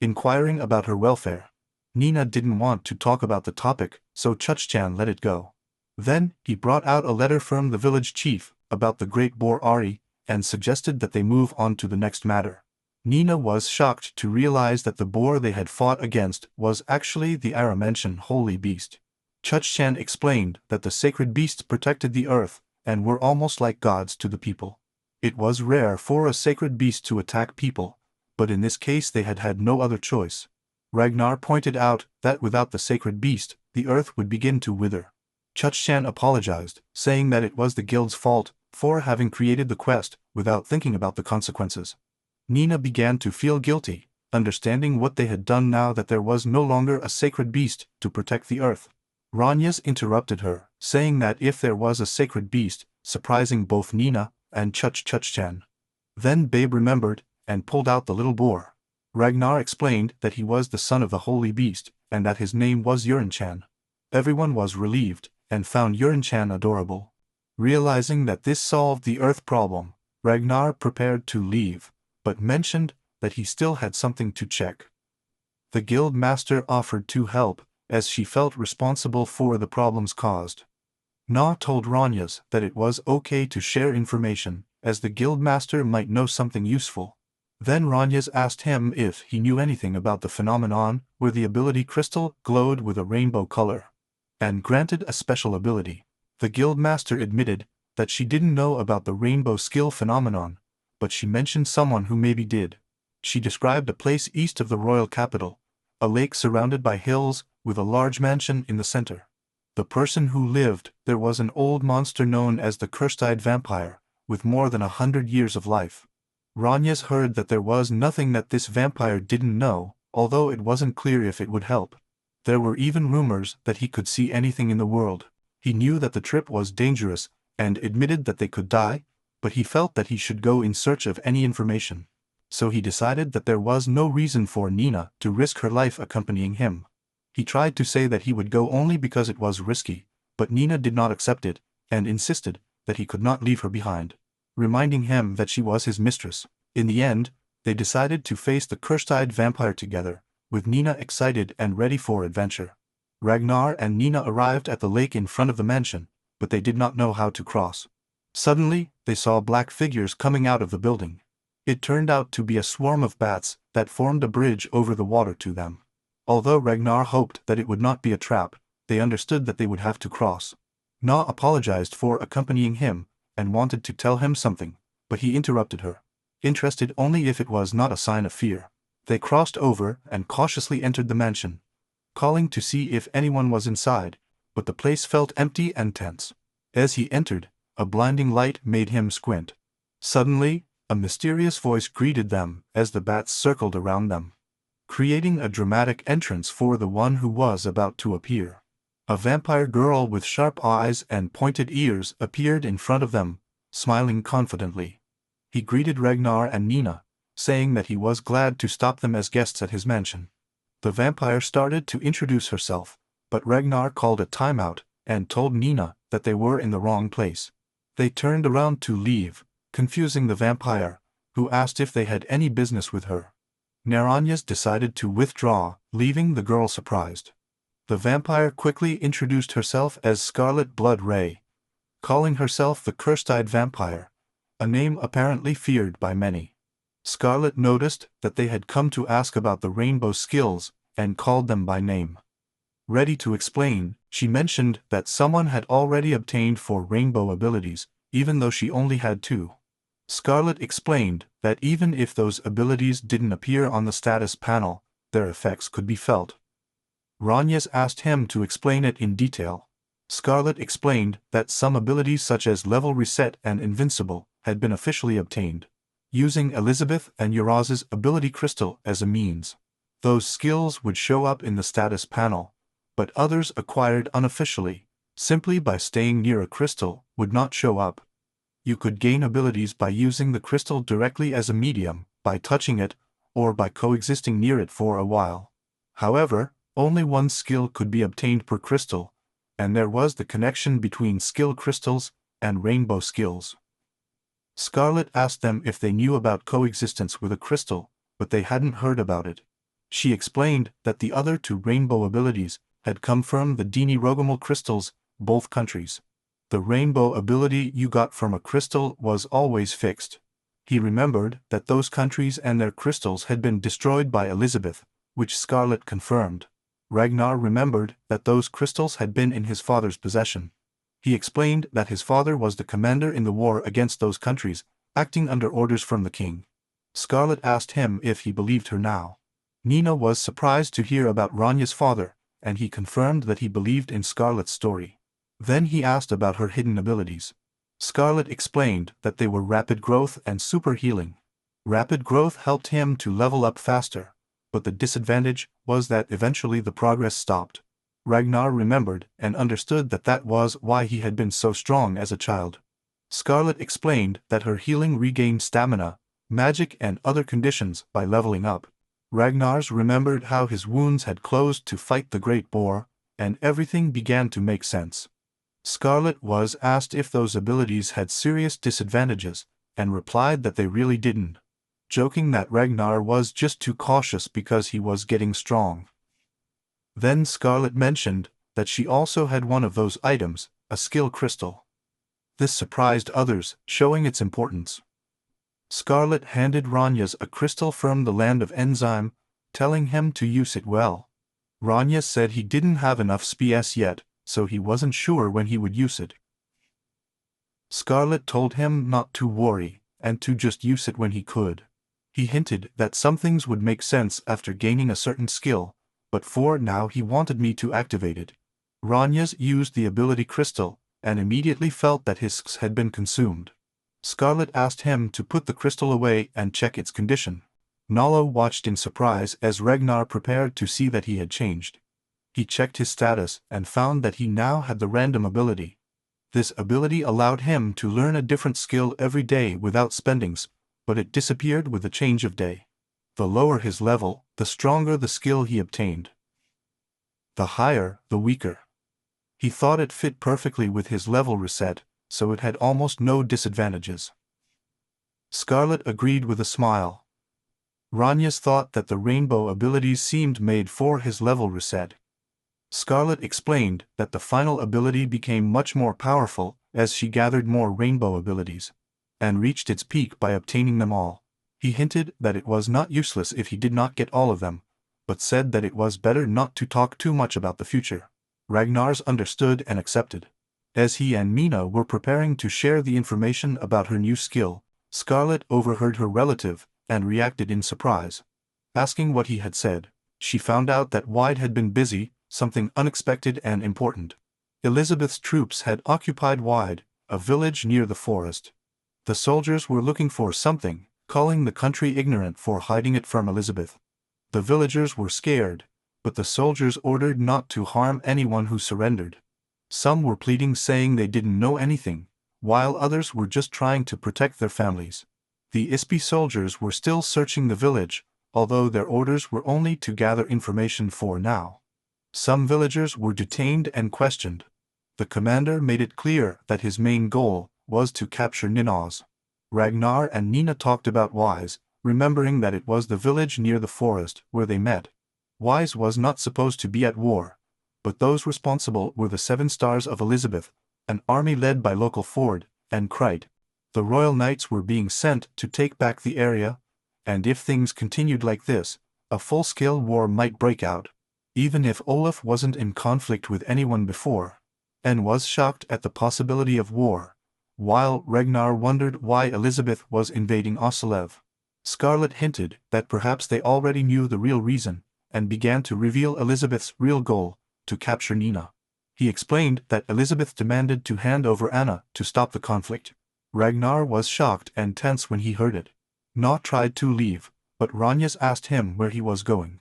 Inquiring about her welfare, Nina didn't want to talk about the topic, so Chuch-chan let it go. Then, he brought out a letter from the village chief about the great boar Ari, and suggested that they move on to the next matter. Nina was shocked to realize that the boar they had fought against was actually the Aramention holy beast. Chuch-chan explained that the sacred beasts protected the earth, and were almost like gods to the people. It was rare for a sacred beast to attack people, but in this case they had had no other choice. Ragnar pointed out that without the sacred beast, the earth would begin to wither. Chuch-chan apologized, saying that it was the guild's fault for having created the quest without thinking about the consequences. Nina began to feel guilty, understanding what they had done now that there was no longer a sacred beast to protect the earth. Ranyas interrupted her, saying that if there was a sacred beast, surprising both Nina and Chuch-chan. Then Babe remembered, and pulled out the little boar. Ragnar explained that he was the son of the holy beast, and that his name was Yurin-chan. Everyone was relieved, and found Yurin-chan adorable. Realizing that this solved the earth problem, Ragnar prepared to leave, but mentioned that he still had something to check. The guild master offered to help, as she felt responsible for the problems caused. Na told Ranyas that it was okay to share information, as the guild master might know something useful. Then Ranyas asked him if he knew anything about the phenomenon where the ability crystal glowed with a rainbow color, and granted a special ability. The guild master admitted that she didn't know about the rainbow skill phenomenon, but she mentioned someone who maybe did. She described a place east of the royal capital, a lake surrounded by hills with a large mansion in the center. The person who lived there was an old monster known as the cursed-eyed vampire, with more than 100 years of life. Ranyas heard that there was nothing that this vampire didn't know, although it wasn't clear if it would help. There were even rumors that he could see anything in the world. He knew that the trip was dangerous, and admitted that they could die, but he felt that he should go in search of any information. So he decided that there was no reason for Nina to risk her life accompanying him. He tried to say that he would go only because it was risky, but Nina did not accept it, and insisted that he could not leave her behind, reminding him that she was his mistress. In the end, they decided to face the cursed-eyed vampire together, with Nina excited and ready for adventure. Ragnar and Nina arrived at the lake in front of the mansion, but they did not know how to cross. Suddenly, they saw black figures coming out of the building. It turned out to be a swarm of bats that formed a bridge over the water to them. Although Ragnar hoped that it would not be a trap, they understood that they would have to cross. Na apologized for accompanying him, and wanted to tell him something, but he interrupted her, interested only if it was not a sign of fear. They crossed over and cautiously entered the mansion, calling to see if anyone was inside, but the place felt empty and tense. As he entered, a blinding light made him squint. Suddenly, a mysterious voice greeted them as the bats circled around them, creating a dramatic entrance for the one who was about to appear. A vampire girl with sharp eyes and pointed ears appeared in front of them, smiling confidently. He greeted Ragnar and Nina, saying that he was glad to stop them as guests at his mansion. The vampire started to introduce herself, but Ragnar called a timeout and told Nina that they were in the wrong place. They turned around to leave, confusing the vampire, who asked if they had any business with her. Naranyas decided to withdraw, leaving the girl surprised. The vampire quickly introduced herself as Scarlet Blood Ray, calling herself the Cursed-Eyed Vampire, a name apparently feared by many. Scarlet noticed that they had come to ask about the rainbow skills, and called them by name. Ready to explain, she mentioned that someone had already obtained 4 rainbow abilities, even though she only had 2. Scarlet explained that even if those abilities didn't appear on the status panel, their effects could be felt. Ranyas asked him to explain it in detail. Scarlet explained that some abilities such as Level Reset and Invincible had been officially obtained, using Elizabeth and Uraz's ability crystal as a means. Those skills would show up in the status panel, but others acquired unofficially, simply by staying near a crystal, would not show up. You could gain abilities by using the crystal directly as a medium, by touching it, or by coexisting near it for a while. However, only one skill could be obtained per crystal, and there was the connection between skill crystals and rainbow skills. Scarlet asked them if they knew about coexistence with a crystal, but they hadn't heard about it. She explained that the other 2 rainbow abilities had come from the Dini Rogamal crystals, both countries. The rainbow ability you got from a crystal was always fixed. He remembered that those countries and their crystals had been destroyed by Elizabeth, which Scarlet confirmed. Ragnar remembered that those crystals had been in his father's possession. He explained that his father was the commander in the war against those countries, acting under orders from the king. Scarlet asked him if he believed her now. Nina was surprised to hear about Ranya's father, and he confirmed that he believed in Scarlet's story. Then he asked about her hidden abilities. Scarlet explained that they were rapid growth and super healing. Rapid growth helped him to level up faster, but the disadvantage was that eventually the progress stopped. Ragnar remembered and understood that that was why he had been so strong as a child. Scarlet explained that her healing regained stamina, magic and other conditions by leveling up. Ragnar's remembered how his wounds had closed to fight the Great Boar, and everything began to make sense. Scarlet was asked if those abilities had serious disadvantages, and replied that they really didn't, joking that Ragnar was just too cautious because he was getting strong. Then Scarlet mentioned that she also had one of those items, a skill crystal. This surprised others, showing its importance. Scarlet handed Ranyas a crystal from the land of Enzyme, telling him to use it well. Ranya said he didn't have enough SPS yet, so he wasn't sure when he would use it. Scarlet told him not to worry, and to just use it when he could. He hinted that some things would make sense after gaining a certain skill, but for now he wanted me to activate it. Ranyas used the ability crystal, and immediately felt that his SKS had been consumed. Scarlet asked him to put the crystal away and check its condition. Nalo watched in surprise as Ragnar prepared to see that he had changed. He checked his status and found that he now had the random ability. This ability allowed him to learn a different skill every day without spendings, but it disappeared with the change of day. The lower his level, the stronger the skill he obtained. The higher, the weaker. He thought it fit perfectly with his level reset, so it had almost no disadvantages. Scarlet agreed with a smile. Ranias thought that the rainbow abilities seemed made for his level reset. Scarlet explained that the final ability became much more powerful as she gathered more rainbow abilities, and reached its peak by obtaining them all. He hinted that it was not useless if he did not get all of them, but said that it was better not to talk too much about the future. Ragnars understood and accepted. As he and Nina were preparing to share the information about her new skill, Scarlet overheard her relative and reacted in surprise. Asking what he had said, she found out that Wide had been busy, something unexpected and important. Elizabeth's troops had occupied Wide, a village near the forest. The soldiers were looking for something, calling the country ignorant for hiding it from Elizabeth. The villagers were scared, but the soldiers ordered not to harm anyone who surrendered. Some were pleading, saying they didn't know anything, while others were just trying to protect their families. The ISP soldiers were still searching the village, although their orders were only to gather information for now. Some villagers were detained and questioned. The commander made it clear that his main goal was to capture Ninos. Ragnar and Nina talked about Wise, remembering that it was the village near the forest where they met. Wise was not supposed to be at war, but those responsible were the 7 Stars of Elizabeth, an army led by local Ford and Kreit. The Royal Knights were being sent to take back the area, and if things continued like this, a full-scale war might break out. Even if Olaf wasn't in conflict with anyone before, and was shocked at the possibility of war, while Ragnar wondered why Elizabeth was invading Oselev. Scarlet hinted that perhaps they already knew the real reason, and began to reveal Elizabeth's real goal, to capture Nina. He explained that Elizabeth demanded to hand over Anna to stop the conflict. Ragnar was shocked and tense when he heard it. Na tried to leave, but Ranias asked him where he was going.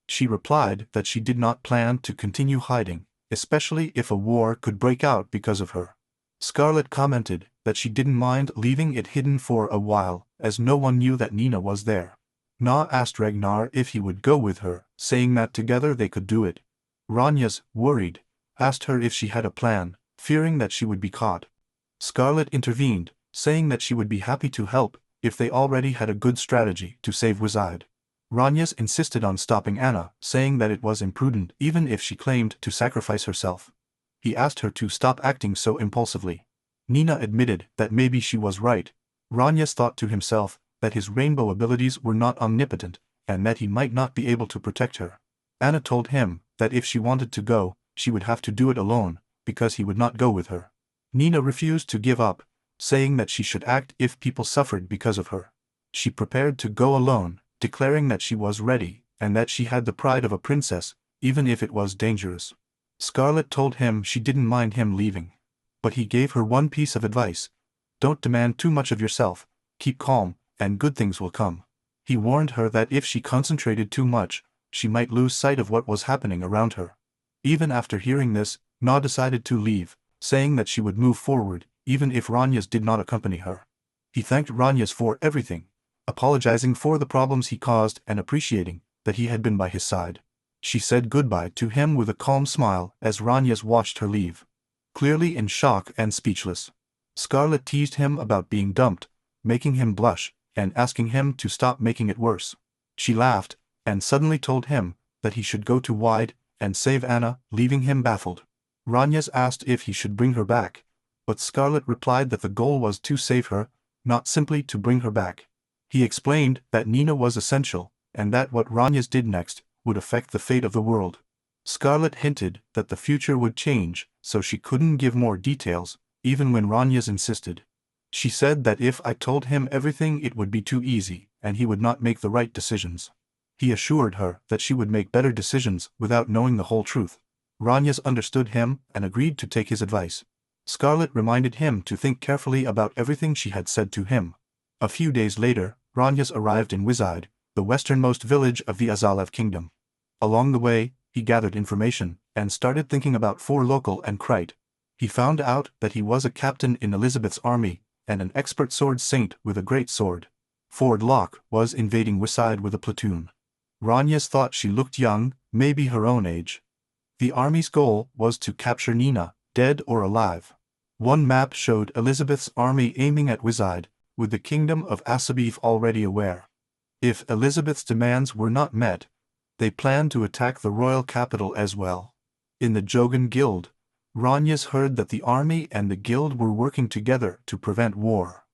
She replied that she did not plan to continue hiding, especially if a war could break out because of her. Scarlet commented that she didn't mind leaving it hidden for a while, as no one knew that Nina was there. Na asked Ragnar if he would go with her, saying that together they could do it. Ranias, worried, asked her if she had a plan, fearing that she would be caught. Scarlet intervened, saying that she would be happy to help if they already had a good strategy to save Wizard. Ranias insisted on stopping Anna, saying that it was imprudent even if she claimed to sacrifice herself. He asked her to stop acting so impulsively. Nina admitted that maybe she was right. Ranias thought to himself that his rainbow abilities were not omnipotent, and that he might not be able to protect her. Anna told him that if she wanted to go, she would have to do it alone, because he would not go with her. Nina refused to give up, saying that she should act if people suffered because of her. She prepared to go alone, declaring that she was ready, and that she had the pride of a princess, even if it was dangerous. Scarlet told him she didn't mind him leaving. But he gave her one piece of advice. Don't demand too much of yourself, keep calm, and good things will come. He warned her that if she concentrated too much, she might lose sight of what was happening around her. Even after hearing this, Na decided to leave, saying that she would move forward, even if Ranias did not accompany her. He thanked Ranias for everything, apologizing for the problems he caused and appreciating that he had been by his side. She said goodbye to him with a calm smile as Ranias watched her leave. Clearly in shock and speechless. Scarlet teased him about being dumped, making him blush, and asking him to stop making it worse. She laughed, and suddenly told him that he should go to Wide and save Anna, leaving him baffled. Ranias asked if he should bring her back, but Scarlet replied that the goal was to save her, not simply to bring her back. He explained that Nina was essential, and that what Ranias did next would affect the fate of the world. Scarlet hinted that the future would change, so she couldn't give more details, even when Ranias insisted. She said that if I told him everything it would be too easy, and he would not make the right decisions. He assured her that she would make better decisions without knowing the whole truth. Ranias understood him and agreed to take his advice. Scarlet reminded him to think carefully about everything she had said to him. A few days later, Ranias arrived in Wizard, the westernmost village of the Azalev kingdom. Along the way, he gathered information, and started thinking about For Local and Krite. He found out that he was a captain in Elizabeth's army, and an expert sword saint with a great sword. Ford Locke was invading Wyside with a platoon. Ranias thought she looked young, maybe her own age. The army's goal was to capture Nina, dead or alive. One map showed Elizabeth's army aiming at Wyside, with the kingdom of Asabif already aware. If Elizabeth's demands were not met, they planned to attack the royal capital as well. In the Jogan Guild, Ranias heard that the army and the guild were working together to prevent war.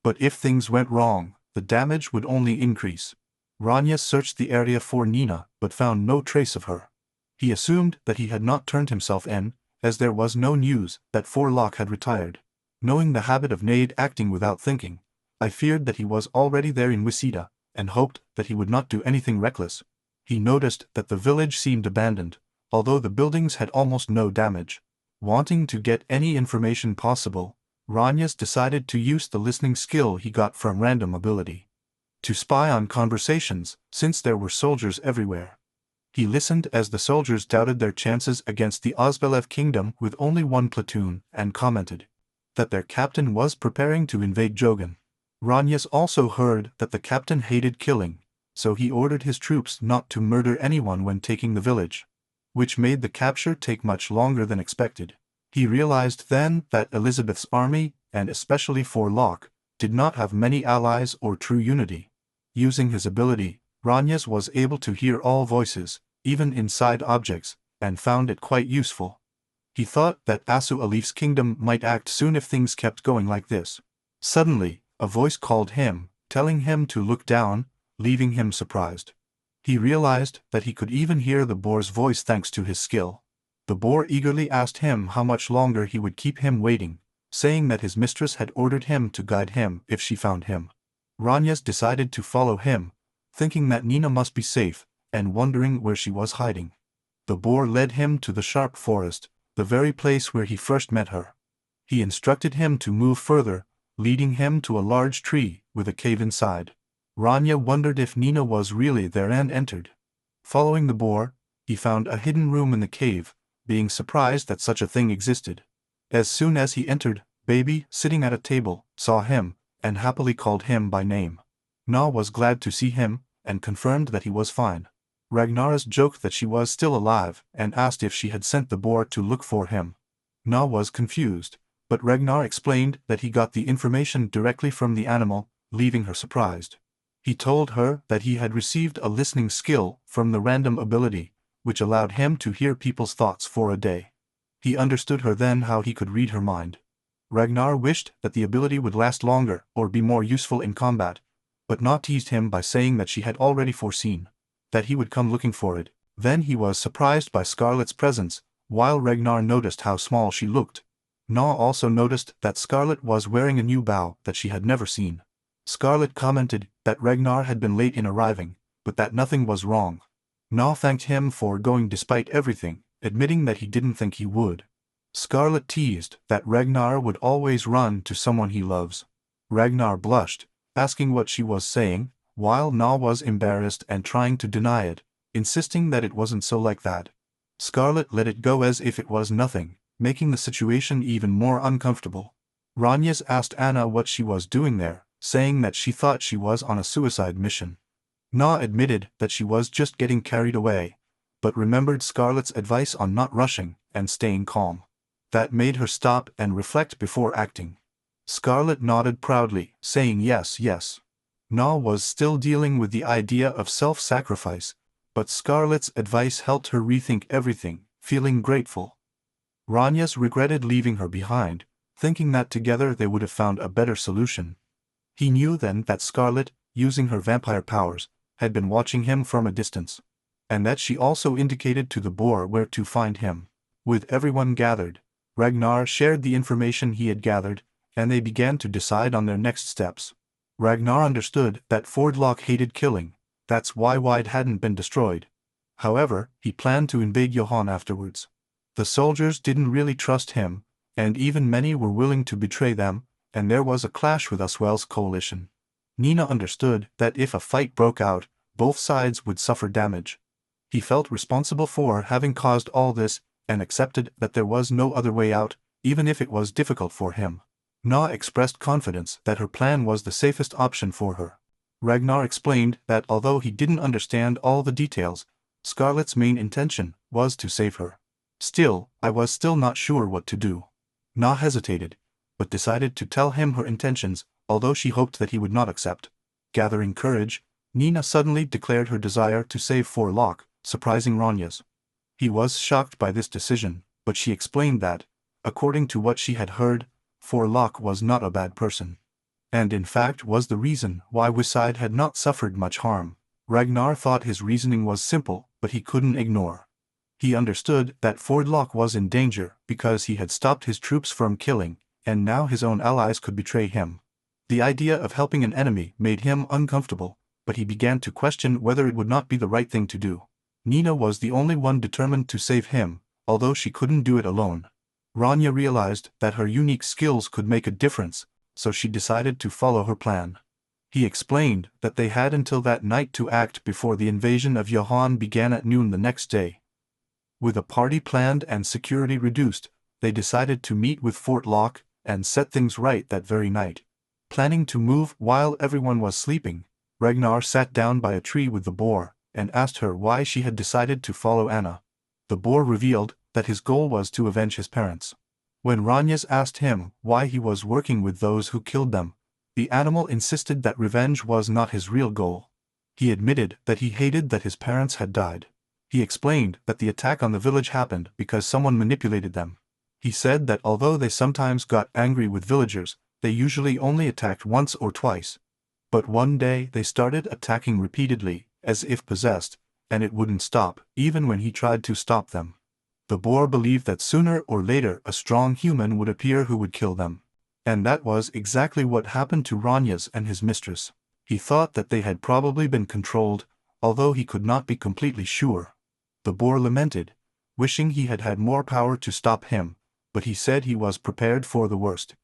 But if things went wrong, the damage would only increase. Ranias searched the area for Nina but found no trace of her. He assumed that he had not turned himself in, as there was no news that Forlock had retired. Knowing the habit of Nade acting without thinking, I feared that he was already there in Wysida, and hoped that he would not do anything reckless. He noticed that the village seemed abandoned, although the buildings had almost no damage. Wanting to get any information possible, Ranias decided to use the listening skill he got from random ability to spy on conversations, since there were soldiers everywhere. He listened as the soldiers doubted their chances against the Osbelev kingdom with only one platoon, and commented that their captain was preparing to invade Jogan. Ranias also heard that the captain hated killing, so he ordered his troops not to murder anyone when taking the village, which made the capture take much longer than expected. He realized then that Elizabeth's army, and especially Forlock, did not have many allies or true unity. Using his ability, Ranias was able to hear all voices, even inside objects, and found it quite useful. He thought that Asu Alif's kingdom might act soon if things kept going like this. Suddenly, a voice called him, telling him to look down, leaving him surprised. He realized that he could even hear the boar's voice thanks to his skill. The boar eagerly asked him how much longer he would keep him waiting, saying that his mistress had ordered him to guide him if she found him. Ranias decided to follow him, thinking that Nina must be safe, and wondering where she was hiding. The boar led him to the sharp forest, the very place where he first met her. He instructed him to move further, leading him to a large tree with a cave inside. Rania wondered if Nina was really there and entered. Following the boar, he found a hidden room in the cave, being surprised that such a thing existed. As soon as he entered, Baby, sitting at a table, saw him, and happily called him by name. Na was glad to see him, and confirmed that he was fine. Ragnar's joked that she was still alive, and asked if she had sent the boar to look for him. Na was confused, but Ragnar explained that he got the information directly from the animal, leaving her surprised. He told her that he had received a listening skill from the random ability, which allowed him to hear people's thoughts for a day. He understood her then how he could read her mind. Ragnar wished that the ability would last longer or be more useful in combat, but Na teased him by saying that she had already foreseen that he would come looking for it. Then he was surprised by Scarlet's presence, while Ragnar noticed how small she looked. Na also noticed that Scarlet was wearing a new bow that she had never seen. Scarlet commented that Ragnar had been late in arriving, but that nothing was wrong. Na thanked him for going despite everything, admitting that he didn't think he would. Scarlet teased that Ragnar would always run to someone he loves. Ragnar blushed, asking what she was saying, while Na was embarrassed and trying to deny it, insisting that it wasn't so like that. Scarlet let it go as if it was nothing, making the situation even more uncomfortable. Ranias asked Anna what she was doing there, saying that she thought she was on a suicide mission. Na admitted that she was just getting carried away, but remembered Scarlet's advice on not rushing and staying calm. That made her stop and reflect before acting. Scarlet nodded proudly, saying yes, yes. Na was still dealing with the idea of self-sacrifice, but Scarlet's advice helped her rethink everything, feeling grateful. Ranias regretted leaving her behind, thinking that together they would have found a better solution. He knew then that Scarlet, using her vampire powers, had been watching him from a distance, and that she also indicated to the boar where to find him. With everyone gathered, Ragnar shared the information he had gathered, and they began to decide on their next steps. Ragnar understood that Fordlock hated killing, that's why Wide hadn't been destroyed. However, he planned to invade Johan afterwards. The soldiers didn't really trust him, and even many were willing to betray them, and there was a clash with Aswell's coalition. Nina understood that if a fight broke out, both sides would suffer damage. He felt responsible for having caused all this, and accepted that there was no other way out, even if it was difficult for him. Na expressed confidence that her plan was the safest option for her. Ragnar explained that although he didn't understand all the details, Scarlett's main intention was to save her. Still, I was still not sure what to do. Na hesitated, but decided to tell him her intentions, although she hoped that he would not accept. Gathering courage, Nina suddenly declared her desire to save Forlock, surprising Ronjas. He was shocked by this decision, but she explained that, according to what she had heard, Forlock was not a bad person. And in fact was the reason why Wyside had not suffered much harm. Ragnar thought his reasoning was simple, but he couldn't ignore. He understood that Forlock was in danger because he had stopped his troops from killing, and now his own allies could betray him. The idea of helping an enemy made him uncomfortable, but he began to question whether it would not be the right thing to do. Nina was the only one determined to save him, although she couldn't do it alone. Rania realized that her unique skills could make a difference, so she decided to follow her plan. He explained that they had until that night to act before the invasion of Johan began at noon the next day. With a party planned and security reduced, they decided to meet with Forlock and set things right that very night. Planning to move while everyone was sleeping, Ragnar sat down by a tree with the boar and asked her why she had decided to follow Anna. The boar revealed that his goal was to avenge his parents. When Ronjas asked him why he was working with those who killed them, the animal insisted that revenge was not his real goal. He admitted that he hated that his parents had died. He explained that the attack on the village happened because someone manipulated them. He said that although they sometimes got angry with villagers, they usually only attacked once or twice. But one day they started attacking repeatedly, as if possessed, and it wouldn't stop, even when he tried to stop them. The boar believed that sooner or later a strong human would appear who would kill them. And that was exactly what happened to Ronjas and his mistress. He thought that they had probably been controlled, although he could not be completely sure. The boar lamented, wishing he had had more power to stop him, but he said he was prepared for the worst.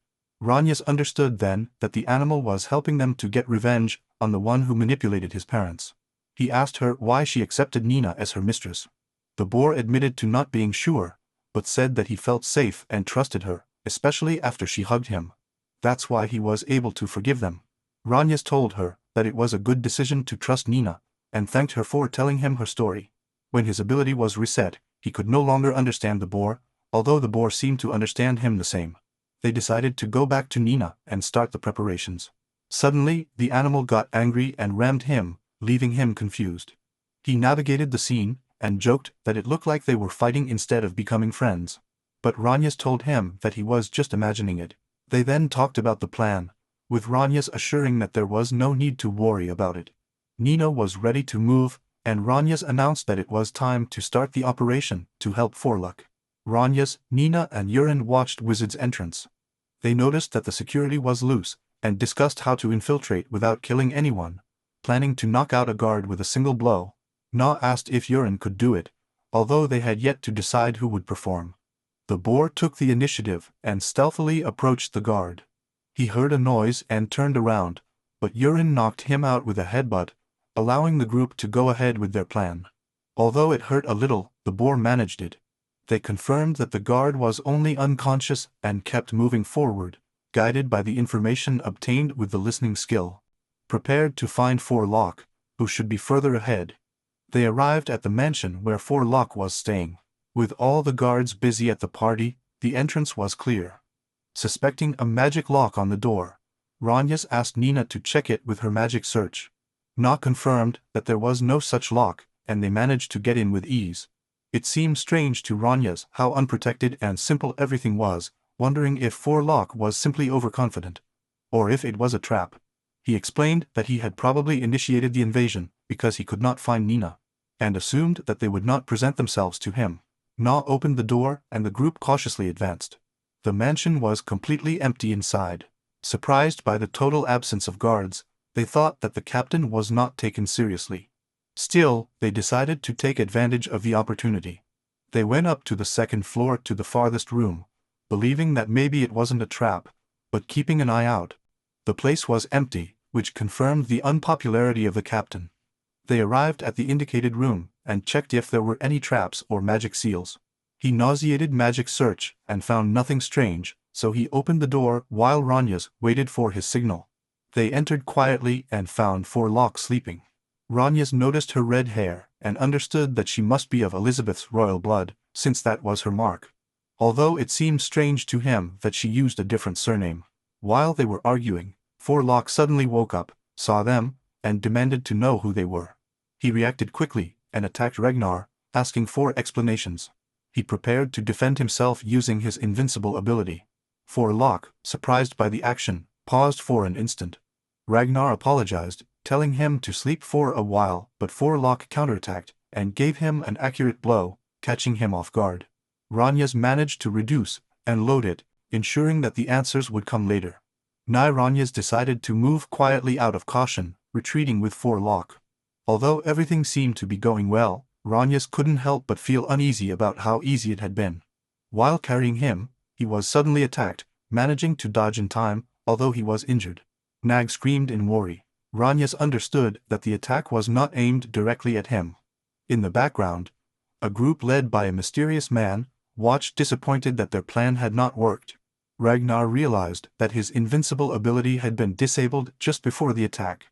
Ronjas understood then that the animal was helping them to get revenge on the one who manipulated his parents. He asked her why she accepted Nina as her mistress. The boar admitted to not being sure, but said that he felt safe and trusted her, especially after she hugged him. That's why he was able to forgive them. Ronjas told her that it was a good decision to trust Nina, and thanked her for telling him her story. When his ability was reset, he could no longer understand the boar, although the boar seemed to understand him the same. They decided to go back to Nina and start the preparations. Suddenly, the animal got angry and rammed him, leaving him confused. He navigated the scene and joked that it looked like they were fighting instead of becoming friends. But Ronjas told him that he was just imagining it. They then talked about the plan, with Ronjas assuring that there was no need to worry about it. Nina was ready to move, and Ronjas announced that it was time to start the operation to help Forlock. Ronjas, Nina and Urin watched Wizard's entrance. They noticed that the security was loose, and discussed how to infiltrate without killing anyone, planning to knock out a guard with a single blow. Na asked if Urin could do it, although they had yet to decide who would perform. The boar took the initiative and stealthily approached the guard. He heard a noise and turned around, but Urin knocked him out with a headbutt, allowing the group to go ahead with their plan. Although it hurt a little, the boar managed it. They confirmed that the guard was only unconscious and kept moving forward, guided by the information obtained with the listening skill. Prepared to find Forlock, who should be further ahead. They arrived at the mansion where Forlock was staying. With all the guards busy at the party, the entrance was clear. Suspecting a magic lock on the door, Ronjas asked Nina to check it with her magic search. Na confirmed that there was no such lock, and they managed to get in with ease. It seemed strange to Ronjas how unprotected and simple everything was, wondering if Forlock was simply overconfident, or if it was a trap. He explained that he had probably initiated the invasion because he could not find Nina, and assumed that they would not present themselves to him. Na opened the door and the group cautiously advanced. The mansion was completely empty inside. Surprised by the total absence of guards, they thought that the captain was not taken seriously. Still, they decided to take advantage of the opportunity. They went up to the second floor to the farthest room, believing that maybe it wasn't a trap, but keeping an eye out. The place was empty, which confirmed the unpopularity of the captain. They arrived at the indicated room and checked if there were any traps or magic seals. He nauseated magic search and found nothing strange, so he opened the door while Ranyas waited for his signal. They entered quietly and found Forlock sleeping. Ranyas noticed her red hair and understood that she must be of Elizabeth's royal blood, since that was her mark. Although it seemed strange to him that she used a different surname. While they were arguing, Forlock suddenly woke up, saw them, and demanded to know who they were. He reacted quickly and attacked Ragnar, asking for explanations. He prepared to defend himself using his invincible ability. Forlock, surprised by the action, paused for an instant. Ragnar apologized, telling him to sleep for a while, but Forlock counterattacked and gave him an accurate blow, catching him off guard. Ranyas managed to reduce and load it, ensuring that the answers would come later. Ranyas decided to move quietly out of caution, retreating with Forlock. Although everything seemed to be going well, Ranyas couldn't help but feel uneasy about how easy it had been. While carrying him, he was suddenly attacked, managing to dodge in time, although he was injured. Nag screamed in worry. Ranyas understood that the attack was not aimed directly at him. In the background, a group led by a mysterious man watched, disappointed that their plan had not worked. Ragnar realized that his invincible ability had been disabled just before the attack.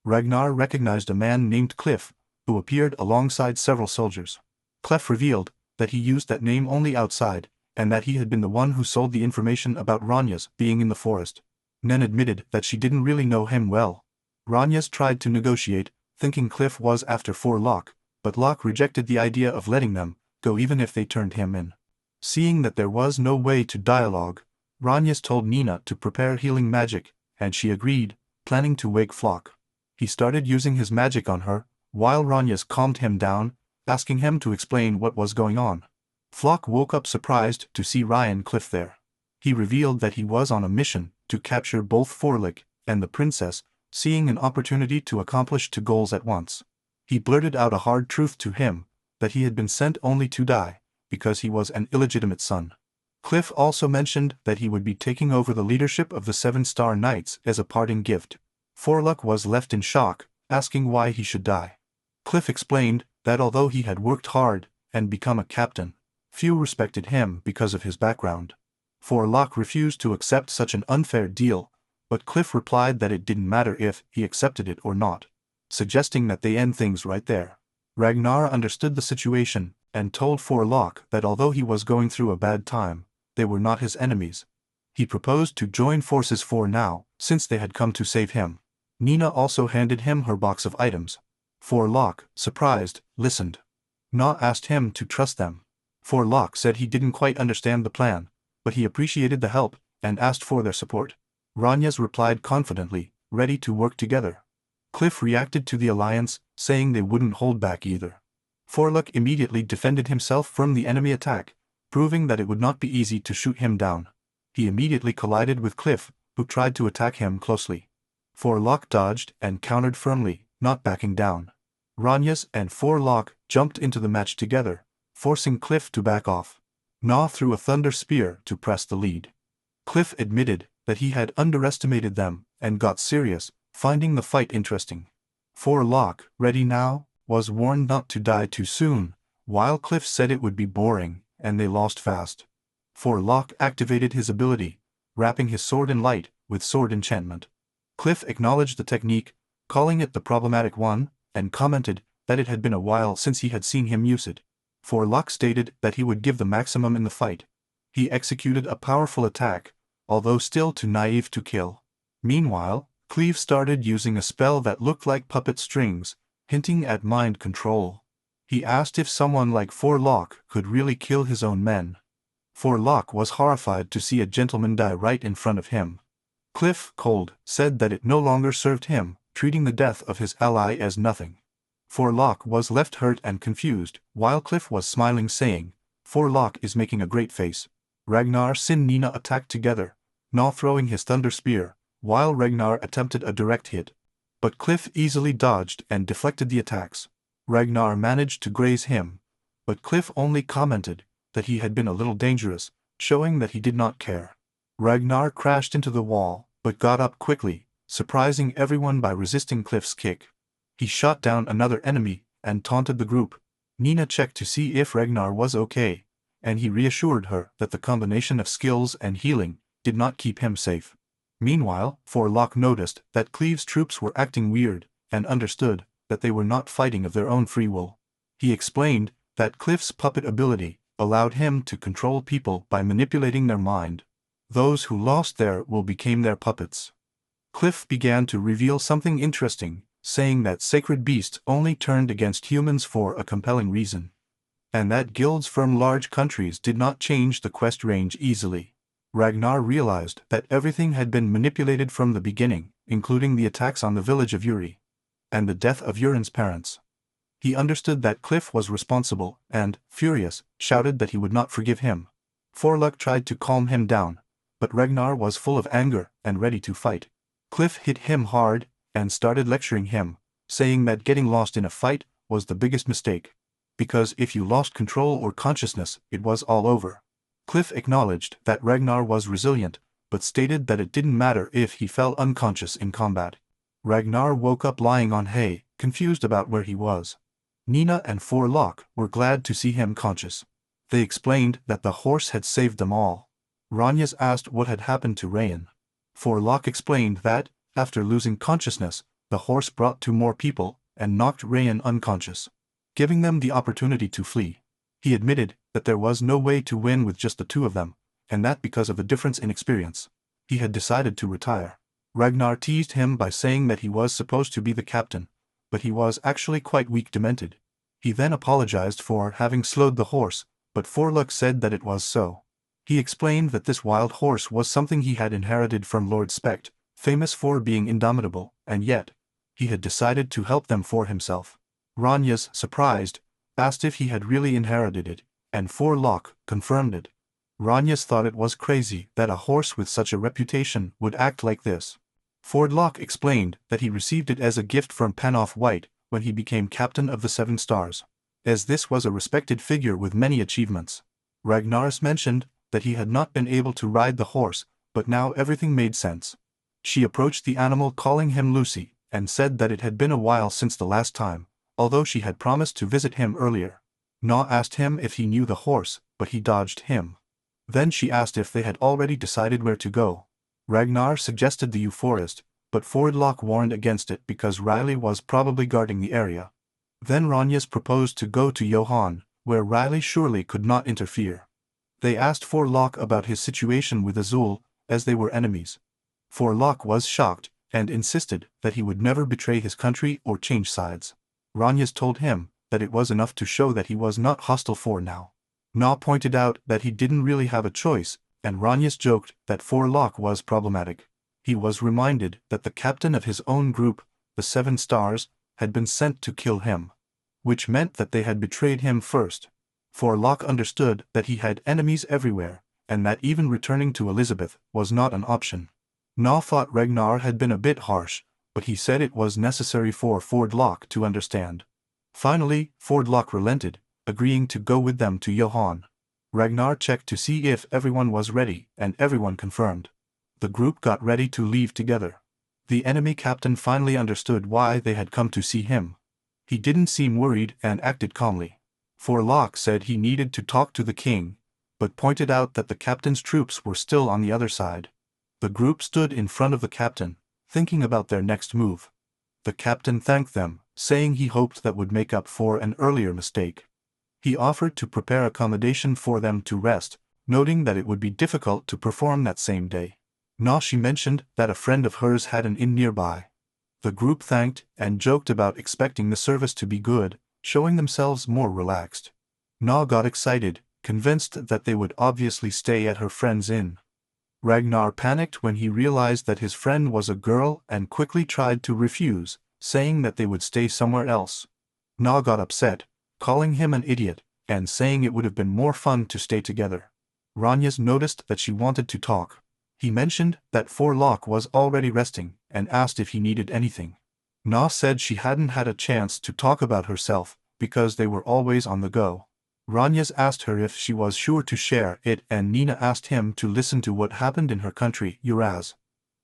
Ragnar recognized a man named Cliff, who appeared alongside several soldiers. Cliff revealed that he used that name only outside, and that he had been the one who sold the information about Ranyas being in the forest. Nen admitted that she didn't really know him well. Ranyas tried to negotiate, thinking Cliff was after Forlock, but Locke rejected the idea of letting them go even if they turned him in. Seeing that there was no way to dialogue, Ranyas told Nina to prepare healing magic, and she agreed, planning to wake Flock. He started using his magic on her, while Ranyas calmed him down, asking him to explain what was going on. Flock woke up surprised to see Ryan Cliff there. He revealed that he was on a mission to capture both Forlick and the princess, seeing an opportunity to accomplish two goals at once. He blurted out a hard truth to him, that he had been sent only to die, because he was an illegitimate son. Cliff also mentioned that he would be taking over the leadership of the 7-Star Knights as a parting gift. Forlock was left in shock, asking why he should die. Cliff explained that although he had worked hard and become a captain, few respected him because of his background. Forlock refused to accept such an unfair deal, but Cliff replied that it didn't matter if he accepted it or not, suggesting that they end things right there. Ragnar understood the situation and told Forlock that although he was going through a bad time, they were not his enemies. He proposed to join forces for now, since they had come to save him. Nina also handed him her box of items. Forlock, surprised, listened. Na asked him to trust them. Forlock said he didn't quite understand the plan, but he appreciated the help and asked for their support. Ranyas replied confidently, ready to work together. Cliff reacted to the alliance, saying they wouldn't hold back either. Forlock immediately defended himself from the enemy attack, proving that it would not be easy to shoot him down. He immediately collided with Cliff, who tried to attack him closely. Forlock dodged and countered firmly, not backing down. Ranyas and Forlock jumped into the match together, forcing Cliff to back off. Na threw a thunder spear to press the lead. Cliff admitted that he had underestimated them and got serious, finding the fight interesting. Forlock, ready now, was warned not to die too soon, while Cliff said it would be boring, and they lost fast. Forlock activated his ability, wrapping his sword in light with sword enchantment. Cliff acknowledged the technique, calling it the problematic one, and commented that it had been a while since he had seen him use it. Forlock stated that he would give the maximum in the fight. He executed a powerful attack, although still too naive to kill. Meanwhile, Cleve started using a spell that looked like puppet strings, hinting at mind control. He asked if someone like Forlock could really kill his own men. Forlock was horrified to see a gentleman die right in front of him. Cliff, cold, said that it no longer served him, treating the death of his ally as nothing. Forlock was left hurt and confused, while Cliff was smiling, saying, "Forlock is making a great face." Ragnar and Nina attacked together, Na throwing his thunder spear, while Ragnar attempted a direct hit. But Cliff easily dodged and deflected the attacks. Ragnar managed to graze him, but Cliff only commented that he had been a little dangerous, showing that he did not care. Ragnar crashed into the wall, but got up quickly, surprising everyone by resisting Cliff's kick. He shot down another enemy and taunted the group. Nina checked to see if Ragnar was okay, and he reassured her that the combination of skills and healing did not keep him safe. Meanwhile, Forlock noticed that Cleve's troops were acting weird, and understood that they were not fighting of their own free will. He explained that Cliff's puppet ability allowed him to control people by manipulating their mind. Those who lost their will became their puppets. Cliff began to reveal something interesting, saying that sacred beasts only turned against humans for a compelling reason, and that guilds from large countries did not change the quest range easily. Ragnar realized that everything had been manipulated from the beginning, including the attacks on the village of Uri, and the death of Urin's parents. He understood that Cliff was responsible, and, furious, shouted that he would not forgive him. Forluck tried to calm him down, but Ragnar was full of anger and ready to fight. Cliff hit him hard, and started lecturing him, saying that getting lost in a fight was the biggest mistake, because if you lost control or consciousness, it was all over. Cliff acknowledged that Ragnar was resilient, but stated that it didn't matter if he fell unconscious in combat. Ragnar woke up lying on hay, confused about where he was. Nina and Forlock were glad to see him conscious. They explained that the horse had saved them all. Ranyas asked what had happened to Rayan. Forlock explained that, after losing consciousness, the horse brought 2 more people and knocked Rayan unconscious, giving them the opportunity to flee. He admitted that there was no way to win with just the 2 of them, and that because of the difference in experience, he had decided to retire. Ragnar teased him by saying that he was supposed to be the captain, but he was actually quite weak demented. He then apologized for having slowed the horse, but Forluck said that it was so. He explained that this wild horse was something he had inherited from Lord Specht, famous for being indomitable, and yet, he had decided to help them for himself. Ranyas, surprised, asked if he had really inherited it, and Forlock confirmed it. Ranyas thought it was crazy that a horse with such a reputation would act like this. Forlock explained that he received it as a gift from Panoff White when he became captain of the 7 Stars, as this was a respected figure with many achievements. Ragnaris mentioned that he had not been able to ride the horse, but now everything made sense. She approached the animal calling him Lucy, and said that it had been a while since the last time, although she had promised to visit him earlier. Na asked him if he knew the horse, but he dodged him. Then she asked if they had already decided where to go. Ragnar suggested the Euphorist, but Forlock warned against it because Riley was probably guarding the area. Then Ranyas proposed to go to Johan, where Riley surely could not interfere. They asked Forlock about his situation with Azul, as they were enemies. Forlock was shocked, and insisted that he would never betray his country or change sides. Ranyas told him that it was enough to show that he was not hostile for now. Na pointed out that he didn't really have a choice, and Ranyas joked that Forlock was problematic. He was reminded that the captain of his own group, the 7 Stars, had been sent to kill him, which meant that they had betrayed him first. Forlock understood that he had enemies everywhere, and that even returning to Elizabeth was not an option. Na thought Ragnar had been a bit harsh, but he said it was necessary for Forlock to understand. Finally, Forlock relented, agreeing to go with them to Johan. Ragnar checked to see if everyone was ready, and everyone confirmed. The group got ready to leave together. The enemy captain finally understood why they had come to see him. He didn't seem worried and acted calmly. Forlock said he needed to talk to the king, but pointed out that the captain's troops were still on the other side. The group stood in front of the captain, thinking about their next move. The captain thanked them, saying he hoped that would make up for an earlier mistake. He offered to prepare accommodation for them to rest, noting that it would be difficult to perform that same day. Nashi mentioned that a friend of hers had an inn nearby. The group thanked and joked about expecting the service to be good, showing themselves more relaxed. Na got excited, convinced that they would obviously stay at her friend's inn. Ragnar panicked when he realized that his friend was a girl and quickly tried to refuse, saying that they would stay somewhere else. Na got upset, calling him an idiot, and saying it would have been more fun to stay together. Ranyas noticed that she wanted to talk. He mentioned that Forlock was already resting and asked if he needed anything. Na said she hadn't had a chance to talk about herself because they were always on the go. Ranyas asked her if she was sure to share it, and Nina asked him to listen to what happened in her country, Uraz.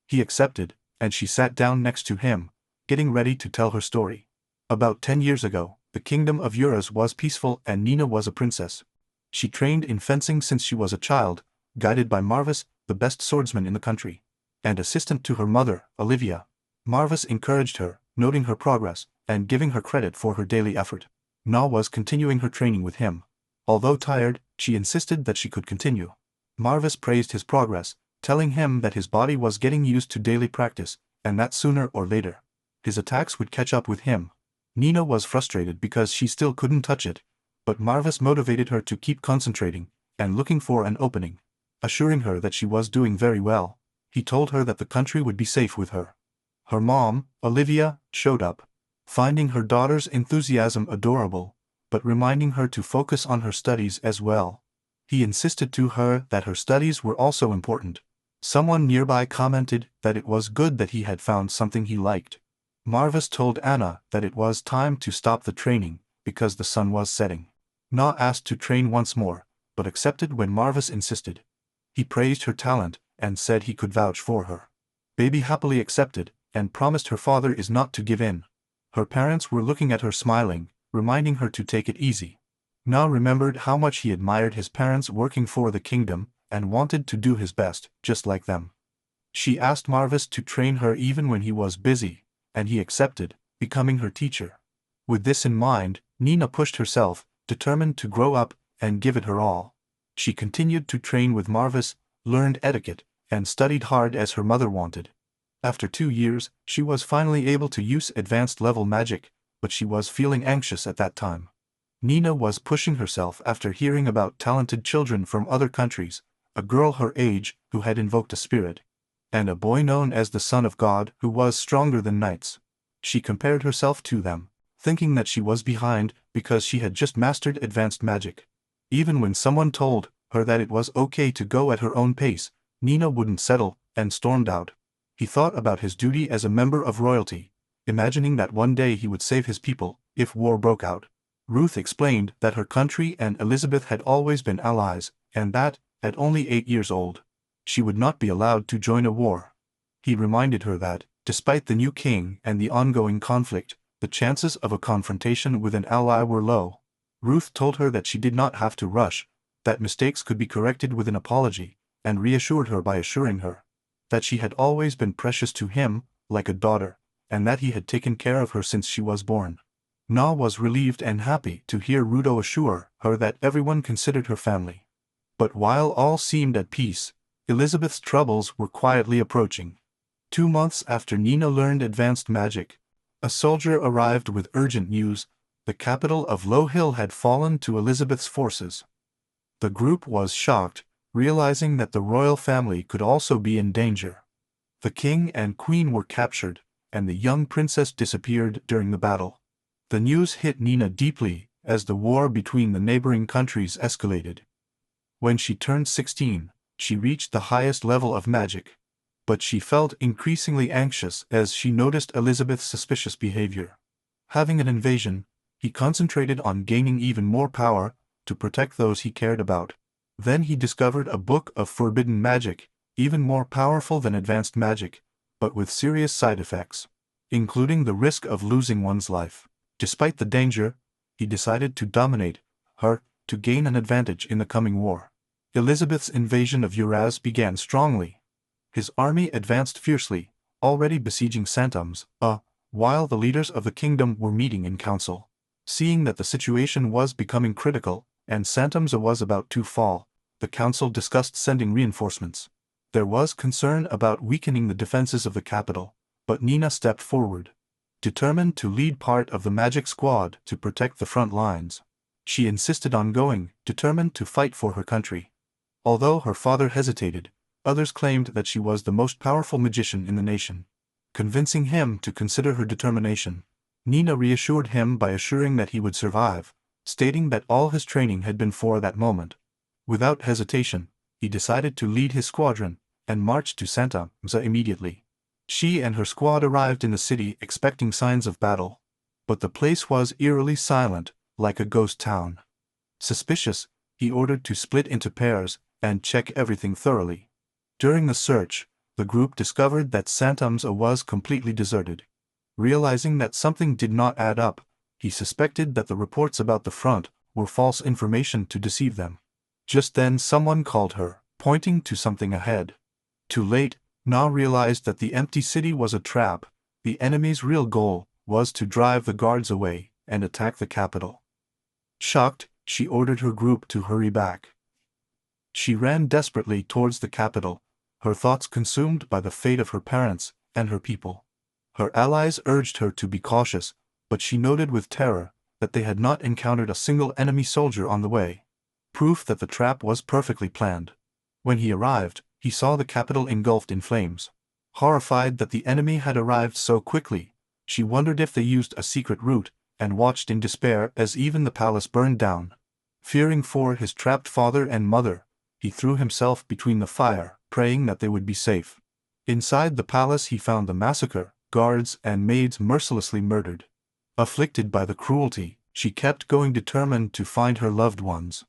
He accepted, and she sat down next to him, getting ready to tell her story. About 10 years ago, The kingdom of Eurus was peaceful and Nina was a princess. She trained in fencing since she was a child, guided by Marvis, the best swordsman in the country, and assistant to her mother, Olivia. Marvis encouraged her, noting her progress, and giving her credit for her daily effort. Na was continuing her training with him. Although tired, she insisted that she could continue. Marvis praised his progress, telling him that his body was getting used to daily practice, and that sooner or later, his attacks would catch up with him. Nina was frustrated because she still couldn't touch it, but Marvis motivated her to keep concentrating and looking for an opening. Assuring her that she was doing very well, he told her that the country would be safe with her. Her mom, Olivia, showed up, finding her daughter's enthusiasm adorable, but reminding her to focus on her studies as well. He insisted to her that her studies were also important. Someone nearby commented that it was good that he had found something he liked. Marvis told Anna that it was time to stop the training, because the sun was setting. Na asked to train once more, but accepted when Marvis insisted. He praised her talent, and said he could vouch for her. Baby happily accepted, and promised her father is not to give in. Her parents were looking at her smiling, reminding her to take it easy. Na remembered how much he admired his parents working for the kingdom, and wanted to do his best, just like them. She asked Marvis to train her even when he was busy, and he accepted, becoming her teacher. With this in mind, Nina pushed herself, determined to grow up and give it her all. She continued to train with Marvis, learned etiquette, and studied hard as her mother wanted. After 2 years, she was finally able to use advanced level magic, but she was feeling anxious at that time. Nina was pushing herself after hearing about talented children from other countries, a girl her age who had invoked a spirit, and a boy known as the Son of God who was stronger than knights. She compared herself to them, thinking that she was behind because she had just mastered advanced magic. Even when someone told her that it was okay to go at her own pace, Nina wouldn't settle and stormed out. He thought about his duty as a member of royalty, imagining that one day he would save his people if war broke out. Ruth explained that her country and Elizabeth had always been allies, and that, at only 8 years old, she would not be allowed to join a war. He reminded her that, despite the new king and the ongoing conflict, the chances of a confrontation with an ally were low. Ruth told her that she did not have to rush, that mistakes could be corrected with an apology, and reassured her by assuring her that she had always been precious to him, like a daughter, and that he had taken care of her since she was born. Na was relieved and happy to hear Rudo assure her that everyone considered her family. But while all seemed at peace, Elizabeth's troubles were quietly approaching. 2 months after Nina learned advanced magic, a soldier arrived with urgent news: the capital of Low Hill had fallen to Elizabeth's forces. The group was shocked, realizing that the royal family could also be in danger. The king and queen were captured, and the young princess disappeared during the battle. The news hit Nina deeply as the war between the neighboring countries escalated. When she turned 16, she reached the highest level of magic. But she felt increasingly anxious as she noticed Elizabeth's suspicious behavior. Having an invasion, he concentrated on gaining even more power to protect those he cared about. Then he discovered a book of forbidden magic, even more powerful than advanced magic, but with serious side effects, including the risk of losing one's life. Despite the danger, he decided to dominate her to gain an advantage in the coming war. Elizabeth's invasion of Uraz began strongly. His army advanced fiercely, already besieging Santums, while the leaders of the kingdom were meeting in council. Seeing that the situation was becoming critical, and Santums was about to fall, the council discussed sending reinforcements. There was concern about weakening the defenses of the capital, but Nina stepped forward, determined to lead part of the magic squad to protect the front lines. She insisted on going, determined to fight for her country. Although her father hesitated, others claimed that she was the most powerful magician in the nation. Convincing him to consider her determination, Nina reassured him by assuring that he would survive, stating that all his training had been for that moment. Without hesitation, he decided to lead his squadron and marched to Santa Mza immediately. She and her squad arrived in the city expecting signs of battle, but the place was eerily silent, like a ghost town. Suspicious, he ordered to split into pairs and check everything thoroughly. During the search, the group discovered that Santa Mza was completely deserted. Realizing that something did not add up, He suspected that the reports about the front were false information to deceive them. Just then someone called her, pointing to something ahead. Too late, Na realized that the empty city was a trap. The enemy's real goal was to drive the guards away and attack the capital. Shocked, she ordered her group to hurry back. She ran desperately towards the capital, her thoughts consumed by the fate of her parents and her people. Her allies urged her to be cautious, but she noted with terror that they had not encountered a single enemy soldier on the way. Proof that the trap was perfectly planned. When he arrived, he saw the capital engulfed in flames. Horrified that the enemy had arrived so quickly, she wondered if they used a secret route, and watched in despair as even the palace burned down. Fearing for his trapped father and mother, he threw himself between the fire, praying that they would be safe. Inside the palace he found the massacre, guards and maids mercilessly murdered. Afflicted by the cruelty, she kept going, determined to find her loved ones.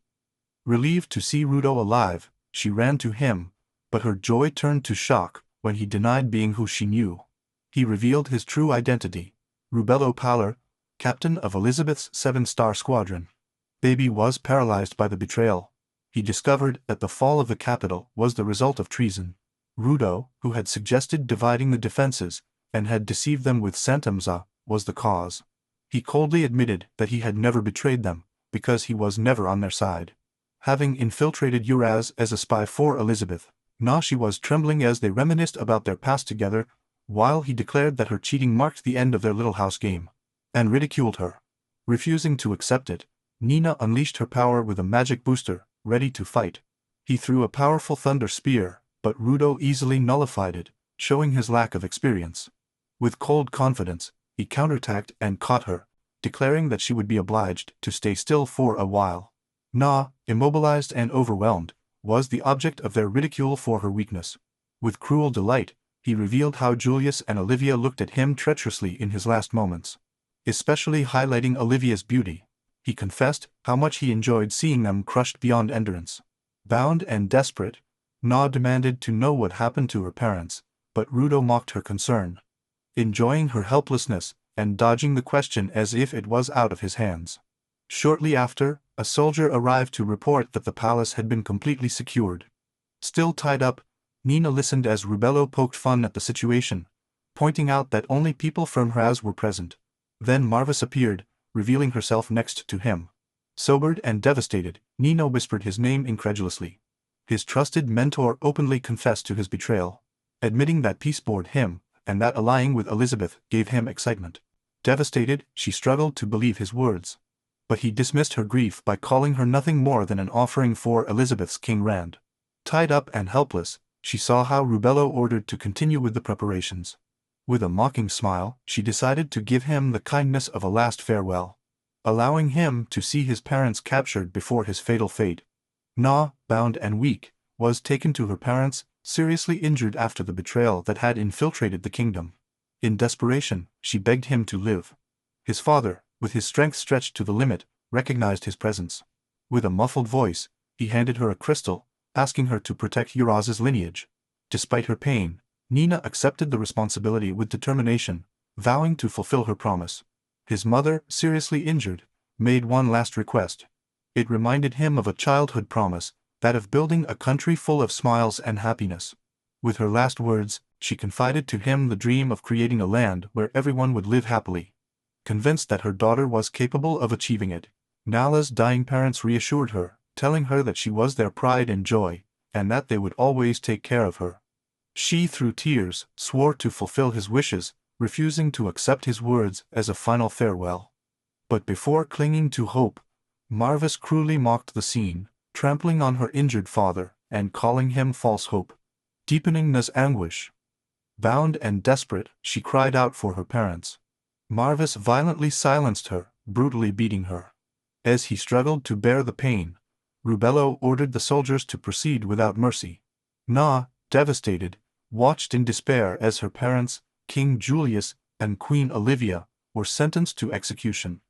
Relieved to see Rudo alive, she ran to him, but her joy turned to shock when he denied being who she knew. He revealed his true identity: Rubello Paler, captain of Elizabeth's 7-star squadron. Baby was paralyzed by the betrayal. He discovered that the fall of the capital was the result of treason. Rudo, who had suggested dividing the defenses and had deceived them with Santamza, was the cause. He coldly admitted that he had never betrayed them, because he was never on their side. Having infiltrated Uraz as a spy for Elizabeth, Nashi was trembling as they reminisced about their past together, while he declared that her cheating marked the end of their little house game, and ridiculed her. Refusing to accept it, Nina unleashed her power with a magic booster, ready to fight. He threw a powerful thunder spear, but Rudo easily nullified it, showing his lack of experience. With cold confidence, he counterattacked and caught her, declaring that she would be obliged to stay still for a while. Na, immobilized and overwhelmed, was the object of their ridicule for her weakness. With cruel delight, he revealed how Julius and Olivia looked at him treacherously in his last moments. Especially highlighting Olivia's beauty, he confessed how much he enjoyed seeing them crushed beyond endurance. Bound and desperate, Na demanded to know what happened to her parents, but Rudo mocked her concern, enjoying her helplessness and dodging the question as if it was out of his hands. Shortly after, a soldier arrived to report that the palace had been completely secured. Still tied up, Nina listened as Rubello poked fun at the situation, pointing out that only people from Hraz were present. Then Marvis appeared, revealing herself next to him. Sobered and devastated, Nina whispered his name incredulously. His trusted mentor openly confessed to his betrayal, admitting that peace bored him, and that allying with Elizabeth gave him excitement. Devastated, she struggled to believe his words. But he dismissed her grief by calling her nothing more than an offering for Elizabeth's King Rand. Tied up and helpless, she saw how Rubello ordered to continue with the preparations. With a mocking smile, she decided to give him the kindness of a last farewell, allowing him to see his parents captured before his fatal fate. Na, bound and weak, was taken to her parents, seriously injured after the betrayal that had infiltrated the kingdom. In desperation, she begged him to live. His father, with his strength stretched to the limit, recognized his presence. With a muffled voice, he handed her a crystal, asking her to protect Uraz's lineage. Despite her pain, Nina accepted the responsibility with determination, vowing to fulfill her promise. His mother, seriously injured, made one last request. It reminded him of a childhood promise, that of building a country full of smiles and happiness. With her last words, she confided to him the dream of creating a land where everyone would live happily. Convinced that her daughter was capable of achieving it, Nala's dying parents reassured her, telling her that she was their pride and joy, and that they would always take care of her. She, through tears, swore to fulfill his wishes, refusing to accept his words as a final farewell. But before clinging to hope, Marvis cruelly mocked the scene, trampling on her injured father and calling him false hope, deepening Na's anguish. Bound and desperate, she cried out for her parents. Marvis violently silenced her, brutally beating her. As he struggled to bear the pain, Rubello ordered the soldiers to proceed without mercy. Na, devastated, watched in despair as her parents, King Julius and Queen Olivia, were sentenced to execution.